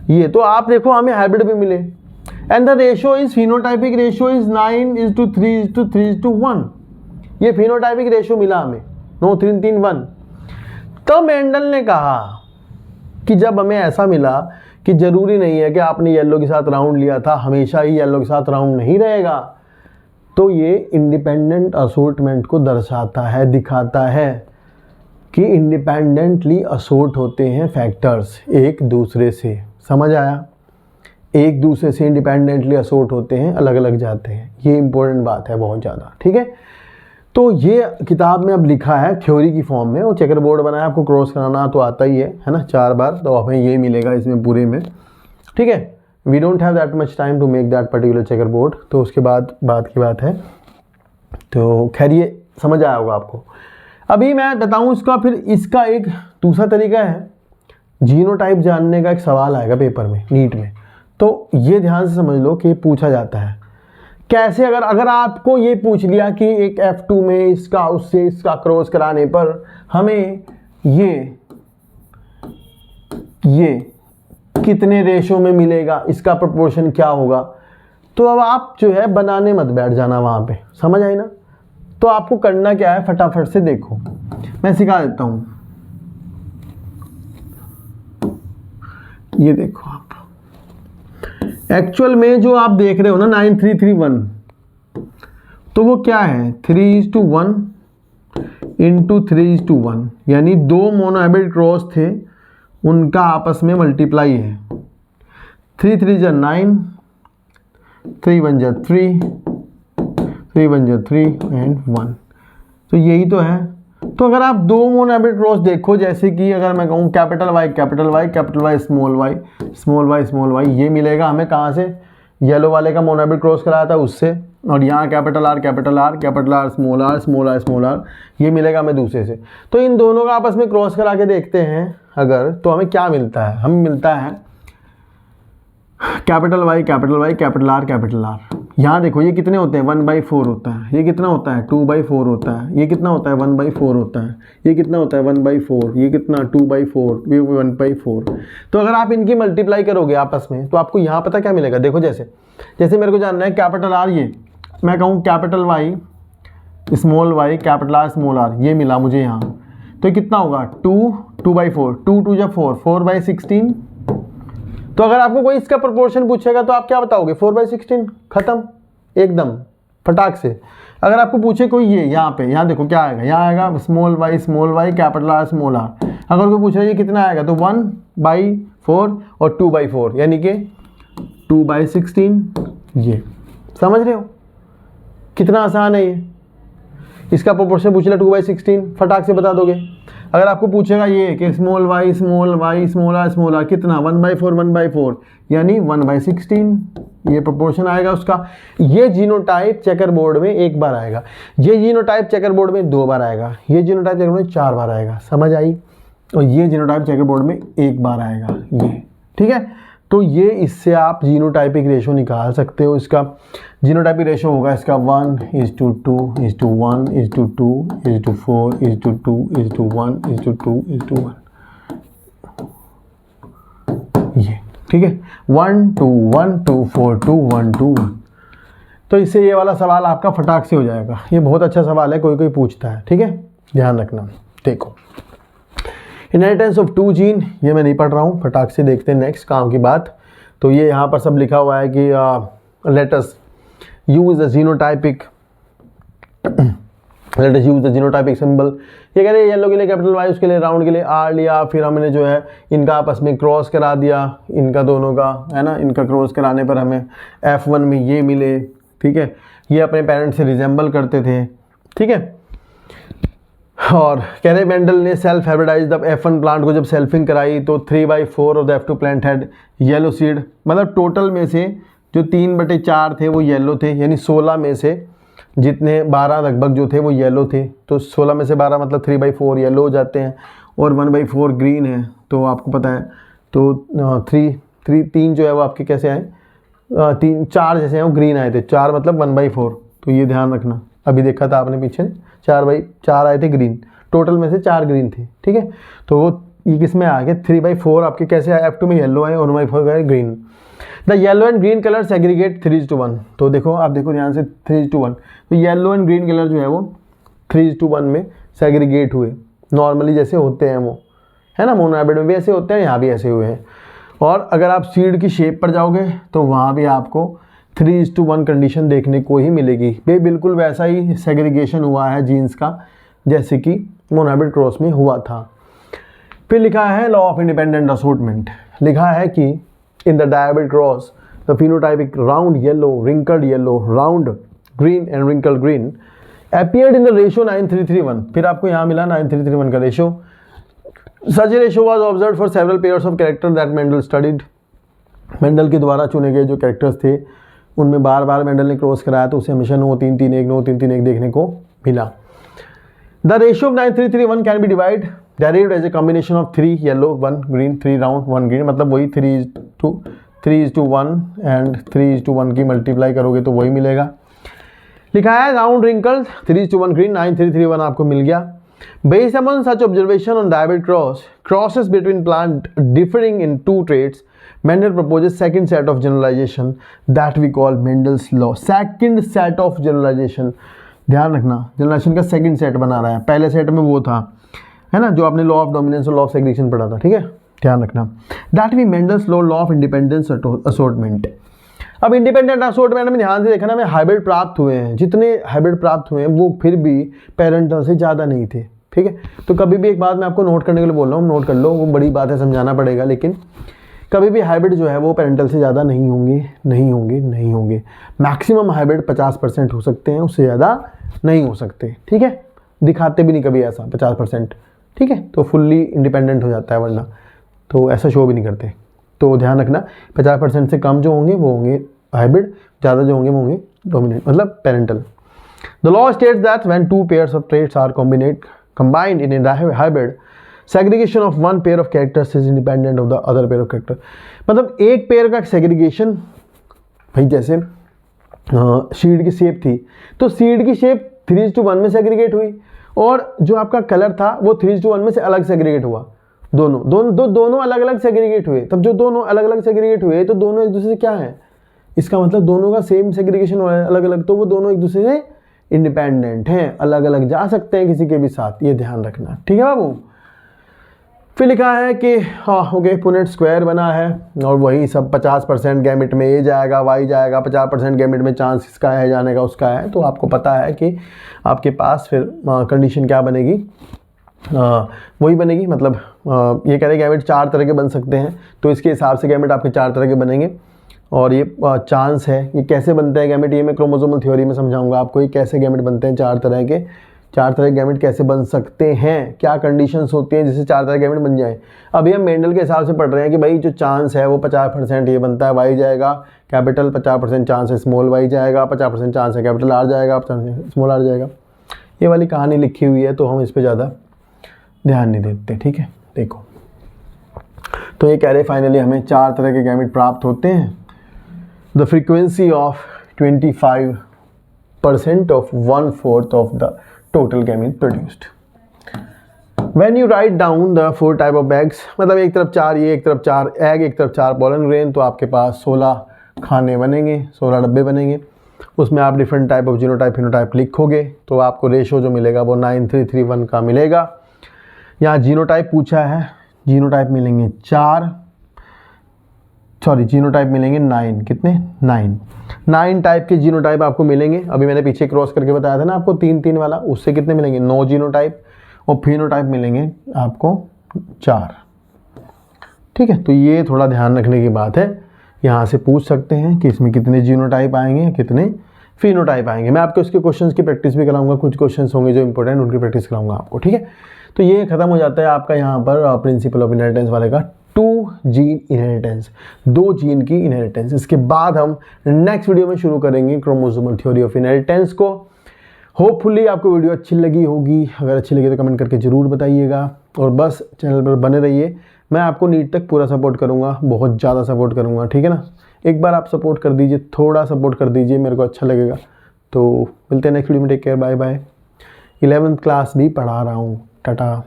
ये तो आप देखो हमें हाइब्रिड भी मिले। And the ratio is, phenotypic ratio is 9:3:3:1। ये फिनोटाइपिक रेशो मिला हमें 9:3:3:1। तब मेंडल ने कहा कि जब हमें ऐसा मिला कि जरूरी नहीं है कि आपने येलो के साथ राउंड लिया था हमेशा ही येलो के साथ राउंड नहीं रहेगा, तो ये इंडिपेंडेंट असोर्टमेंट को दर्शाता है, दिखाता है कि इंडिपेंडेंटली असोर्ट होते हैं फैक्टर्स एक दूसरे से। समझ आया, एक दूसरे से इंडिपेंडेंटली असोर्ट होते हैं, अलग अलग जाते हैं। ये इंपॉर्टेंट बात है बहुत ज़्यादा, ठीक है। तो ये किताब में अब लिखा है थ्योरी की फॉर्म में, और चेकर बोर्ड बनाया, आपको क्रॉस कराना तो आता ही है ना 4 बार, तो हमें ये मिलेगा इसमें पूरे में, ठीक है। We don't have that much time to make that particular checkerboard, तो उसके बाद बात की बात है। तो खैर ये समझ आया होगा आपको। अभी मैं बताऊं इसका, फिर इसका एक दूसरा तरीका है, जीनोटाइप जानने का एक सवाल आएगा पेपर में, नीट में, तो ये ध्यान से समझ लो कि पूछा जाता है कैसे। अगर आपको ये पूछ लिया कि एक F2 में इसका उससे इसका क्रॉस कराने पर हमें ये कितने रेशो में मिलेगा, इसका प्रोपोर्शन क्या होगा, तो अब आप जो है बनाने मत बैठ जाना वहाँ पे, समझ आई ना। तो आपको करना क्या है, फटाफट से देखो, मैं सिखा देता हूँ। ये देखो आप एक्चुअल में जो आप देख रहे हो ना 9:3:3:1, तो वो क्या है 3:1 इंटू 3:1, यानी 2 मोनोहाइब्रिड क्रॉस थे, उनका आपस में मल्टीप्लाई है। 3 3 जा 9, 3 1 जा 3, 3 1 जा 3 एंड 1। तो यही तो है। तो अगर आप 2 मोनोहाइब्रिड क्रॉस देखो, जैसे कि अगर मैं कहूँ कैपिटल वाई स्मॉल वाई, ये मिलेगा हमें कहाँ से, येलो वाले का मोनोहाइब्रिड क्रॉस कराया था उससे, और यहाँ कैपिटल आर स्मॉल आर, ये मिलेगा हमें दूसरे से। तो इन दोनों का आपस में क्रॉस करा के देखते हैं अगर, तो हमें क्या मिलता है, हमें मिलता है कैपिटल वाई कैपिटल आर। यहाँ देखो ये कितने होते हैं 1/4 होता है, ये कितना होता है 2/4 होता है, ये कितना होता है 1/4 होता है, ये कितना होता है 1/4, ये कितना 2/4, ये 1/4। तो अगर आप इनकी मल्टीप्लाई करोगे आपस में, तो आपको यहाँ पता क्या मिलेगा, देखो जैसे मेरे को जानना है कैपिटल आर, ये मैं कहूँ capital Y small Y capital R small R, ये मिला मुझे यहाँ, तो ये कितना होगा 2/4, 2 2 जा 4, 4/16, तो अगर आपको कोई इसका प्रोपोर्शन पूछेगा तो आप क्या बताओगे, 4/16, खत्म एकदम फटाक से। अगर आपको पूछे कोई ये यहाँ पे, यहाँ देखो क्या आएगा, यहाँ आएगा small y capital R small r। अगर कोई पूछ रहा है ये कितना आएगा तो 1/4 और 2/4 यानी कि 2/16। ये समझ रहे हो कितना आसान है ये। इसका प्रोपोर्शन पूछ लिया 2/16, फटाक से बता दोगे। अगर आपको पूछेगा ये कि स्मॉल y स्मॉल r कितना, 1/4 यानी 1/16, ये प्रोपोर्शन आएगा उसका। ये जीनोटाइप चेकर बोर्ड में एक बार आएगा, ये जीनोटाइप चेकर बोर्ड में 2 बार आएगा, ये जीनोटाइप चेकर बोर्ड में 4 बार आएगा, समझ आई। और ये जीनोटाइप चेकर बोर्ड में 1 बार आएगा ये, ठीक है। तो ये इससे आप जीनोटाइपिक रेशो निकाल सकते हो। इसका जीनोटाइपिक रेशो होगा इसका 1:2:1:2:4:2:1:2:1, ये ठीक है, 1:1:4:1:1। तो इससे ये वाला सवाल आपका फटाक से हो जाएगा। ये बहुत अच्छा सवाल है, कोई कोई पूछता है, ठीक है, ध्यान रखना। देखो इनहेरिटेंस ऑफ 2 जीन, ये मैं नहीं पढ़ रहा हूँ, फटाक से देखते हैं नेक्स्ट काम की बात। तो ये यहाँ पर सब लिखा हुआ है कि let us use the genotypic symbol. ये कह रहे हैं येलो के लिए कैपिटल Y, उसके लिए राउंड के लिए R लिया, फिर हमने जो है इनका आपस में क्रॉस करा दिया, इनका दोनों का है ना, इनका क्रॉस कराने पर हमें F1 में ये मिले, ठीक है। ये अपने पेरेंट्स से रिजेंबल करते थे, ठीक है। और कह रहे मेंडल ने self hybridise the F1 plant को जब सेल्फिंग कराई तो 3/4 of the F2 plant had yellow seed. मतलब टोटल में से जो 3/4 थे वो येलो थे, यानी 16 में से जितने 12 लगभग जो थे वो येलो थे। तो 16 में से 12 मतलब 3/4 येलो हो जाते हैं और 1/4 ग्रीन है। तो आपको पता है तो 3 जो है वो आपके कैसे आए, 4 जैसे हैं वो ग्रीन आए थे, 4 मतलब 1/4। तो ये ध्यान रखना, अभी देखा था आपने पीछे 4/4 आए थे ग्रीन, टोटल में से 4 ग्रीन थे, ठीक है। तो वो ये किस में आ गया, 3/4 आपके कैसे आए, F2 में येलो आए और 1/4 गए green. The yellow and green colour segregate 3:1। तो देखो आप देखो ध्यान से 3:1, तो येलो एंड ग्रीन कलर जो है वो 3:1 में सेग्रीगेट हुए, नॉर्मली जैसे होते हैं वो, है ना, मोनोहाइब्रिड में भी ऐसे होते हैं, यहाँ भी ऐसे हुए हैं। और अगर आप सीड की शेप पर जाओगे तो वहाँ भी आपको 3:1 कंडीशन देखने को ही मिलेगी। बिल्कुल वैसा ही सेग्रीगेशन हुआ है जीन्स का जैसे कि मोनोहाइब्रिड क्रॉस में हुआ था। फिर लिखा है लॉ ऑफ इंडिपेंडेंट असॉर्टमेंट, लिखा है कि in the dihybrid cross the phenotypic round yellow, wrinkled yellow, round green and wrinkled green appeared in the ratio 9:3:1। फिर आपको यहाँ मिला 9:3:1 का ratio. Such a ratio was observed for several pairs of characters that Mendel studied। Mendel के द्वारा चुने गए जो कैरेक्टर्स थे उनमें बार बार मेंडल ने क्रॉस कराया तो उसे हमेशा 9:3:3:1 9:3:3:1 देखने को मिला। The ratio of 9:3:3:1 can be divide derived as a combination of 3 yellow 1 green 3 round 1 green, मतलब वही 3:1 एंड 3:1 की मल्टीप्लाई करोगे तो वही मिलेगा। लिखा है राउंड रिंकल्स 3:1 ग्रीन 9:3:3:1 आपको मिल गया। Based upon such observation on diabetic crosses between plant differing in 2 traits, Mendel proposes second set of generalization that we call Mendel's law। second set of generalization, ध्यान रखना जनरेशन का second set बना रहा है, पहले set में वो था है ना जो आपने लॉ ऑफ डोमिनेंस और लॉ ऑफ सेग्रीगेशन पढ़ा था, ठीक है, ध्यान रखना। That we Mendel's law of independence assortment. अब इंडिपेंडेंट असॉर्टमेंट में ध्यान से देखना में हाइब्रिड प्राप्त हुए हैं, जितने हाइब्रिड प्राप्त हुए हैं वो फिर भी पेरेंटल से ज़्यादा नहीं थे, ठीक है। तो कभी भी एक बात मैं आपको नोट करने के लिए बोल रहा हूँ, नोट कर लो, वो बड़ी बात है समझाना पड़ेगा, लेकिन कभी भी हाइब्रिड जो है वो पेरेंटल से ज़्यादा नहीं होंगे। मैक्सिमम हाइब्रिड 50% हो सकते हैं, उससे ज़्यादा नहीं हो सकते, ठीक है। दिखाते भी नहीं कभी ऐसा 50%, ठीक है, तो फुल्ली इंडिपेंडेंट हो जाता है, वरना तो ऐसा शो भी नहीं करते। तो ध्यान रखना 50% से कम जो होंगे वो होंगे हाइब्रिड, ज़्यादा जो होंगे वो होंगे डोमिनेंट मतलब parental. The law states that when 2 pairs of traits are combined in a hybrid, segregation of one pair of characters is independent of the other pair of character। मतलब एक पेयर का segregation, भाई जैसे seed की shape थी तो seed की shape 3:1 में सेग्रीगेट हुई और जो आपका कलर था वो 3:1 में से अलग सेग्रीगेट हुआ। दोनों अलग अलग सेग्रीगेट हुए। तब जो दोनों अलग अलग सेग्रीगेट हुए तो दोनों एक दूसरे से क्या है, इसका मतलब दोनों का सेम सेग्रीगेशन हो रहा है अलग अलग, तो वो दोनों एक दूसरे से इंडिपेंडेंट हैं, अलग अलग जा सकते हैं किसी के भी साथ, ये ध्यान रखना, ठीक है बाबू। फिर लिखा है कि ओके पुनेट स्क्वायर बना है और वही सब 50% गैमेट में ए जाएगा वाई जाएगा, 50% गैमेट में चांस इसका है जाने का उसका है। तो आपको पता है कि आपके पास फिर कंडीशन क्या बनेगी, वही बनेगी। मतलब ये कह रहे गैमेट 4 तरह के बन सकते हैं, तो इसके हिसाब से गैमेट आपके 4 तरह के बनेंगे। और ये चांस है, ये कैसे बनते हैं गैमेट, ये मैं क्रोमोसोमल थ्योरी में समझाऊंगा आपको, ये कैसे गैमेट बनते हैं 4 तरह के, 4 तरह के गैमेट कैसे बन सकते हैं, क्या कंडीशंस होती हैं जिससे 4 तरह के गैमेट बन जाए। अभी हम मेंडल के हिसाब से पढ़ रहे हैं कि भाई जो चांस है वो 50% ये बनता है वाई जाएगा कैपिटल, 50% चांस है स्मॉल वाई जाएगा, 50% चांस है कैपिटल आर जाएगा, 50% स्मॉल आर जाएगा। ये वाली कहानी लिखी हुई है तो हम इस पर ज़्यादा ध्यान नहीं देते, ठीक है। देखो तो ये कह रहे फाइनली हमें 4 तरह के गैमेट प्राप्त होते हैं। The frequency of 25% of 1/4 of the total gamete produced. When you write down the 4 type of eggs, मतलब एक तरफ 4 ये, एक तरफ 4 एग, एक तरफ 4 पोलन ग्रेन, तो आपके पास 16 खाने बनेंगे, 16 डब्बे बनेंगे। उसमें आप different type of genotype phenotype लिखोगे तो आपको रेशो जो मिलेगा वो 9:3:1 का मिलेगा। यहाँ जीनोटाइप पूछा है, जीनोटाइप मिलेंगे 4, सॉरी जीनोटाइप मिलेंगे 9, कितने 9 टाइप के जीनोटाइप आपको मिलेंगे। अभी मैंने पीछे क्रॉस करके बताया था ना आपको 3-3 वाला, उससे कितने मिलेंगे 9 जीनोटाइप, और फिनोटाइप मिलेंगे आपको 4, ठीक है। तो ये थोड़ा ध्यान रखने की बात है, यहाँ से पूछ सकते हैं कि इसमें कितने जीनोटाइप आएंगे, कितने फिनोटाइप आएंगे। मैं आपको इसके क्वेश्चंस की प्रैक्टिस भी कराऊंगा, कुछ क्वेश्चंस होंगे जो इंपॉर्टेंट उनकी प्रैक्टिस कराऊंगा आपको, ठीक है। तो ये खत्म हो जाता है आपका यहाँ पर प्रिंसिपल ऑफ इनहेरिटेंस वाले का 2 जीन इनहेरिटेंस, 2 जीन की इनहेरिटेंस। इसके बाद हम नेक्स्ट वीडियो में शुरू करेंगे क्रोमोसोमल थ्योरी ऑफ इनहेरिटेंस को। होपफुली आपको वीडियो अच्छी लगी होगी, अगर अच्छी लगी तो कमेंट करके ज़रूर बताइएगा, और बस चैनल पर बने रहिए। मैं आपको नीट तक पूरा सपोर्ट करूँगा, बहुत ज़्यादा सपोर्ट करूँगा, ठीक है ना। एक बार आप सपोर्ट कर दीजिए, थोड़ा सपोर्ट कर दीजिए, मेरे को अच्छा लगेगा। तो मिलते हैं नेक्स्ट वीडियो में, take care, bye bye. 11th class भी पढ़ा रहा हूँ, टाटा।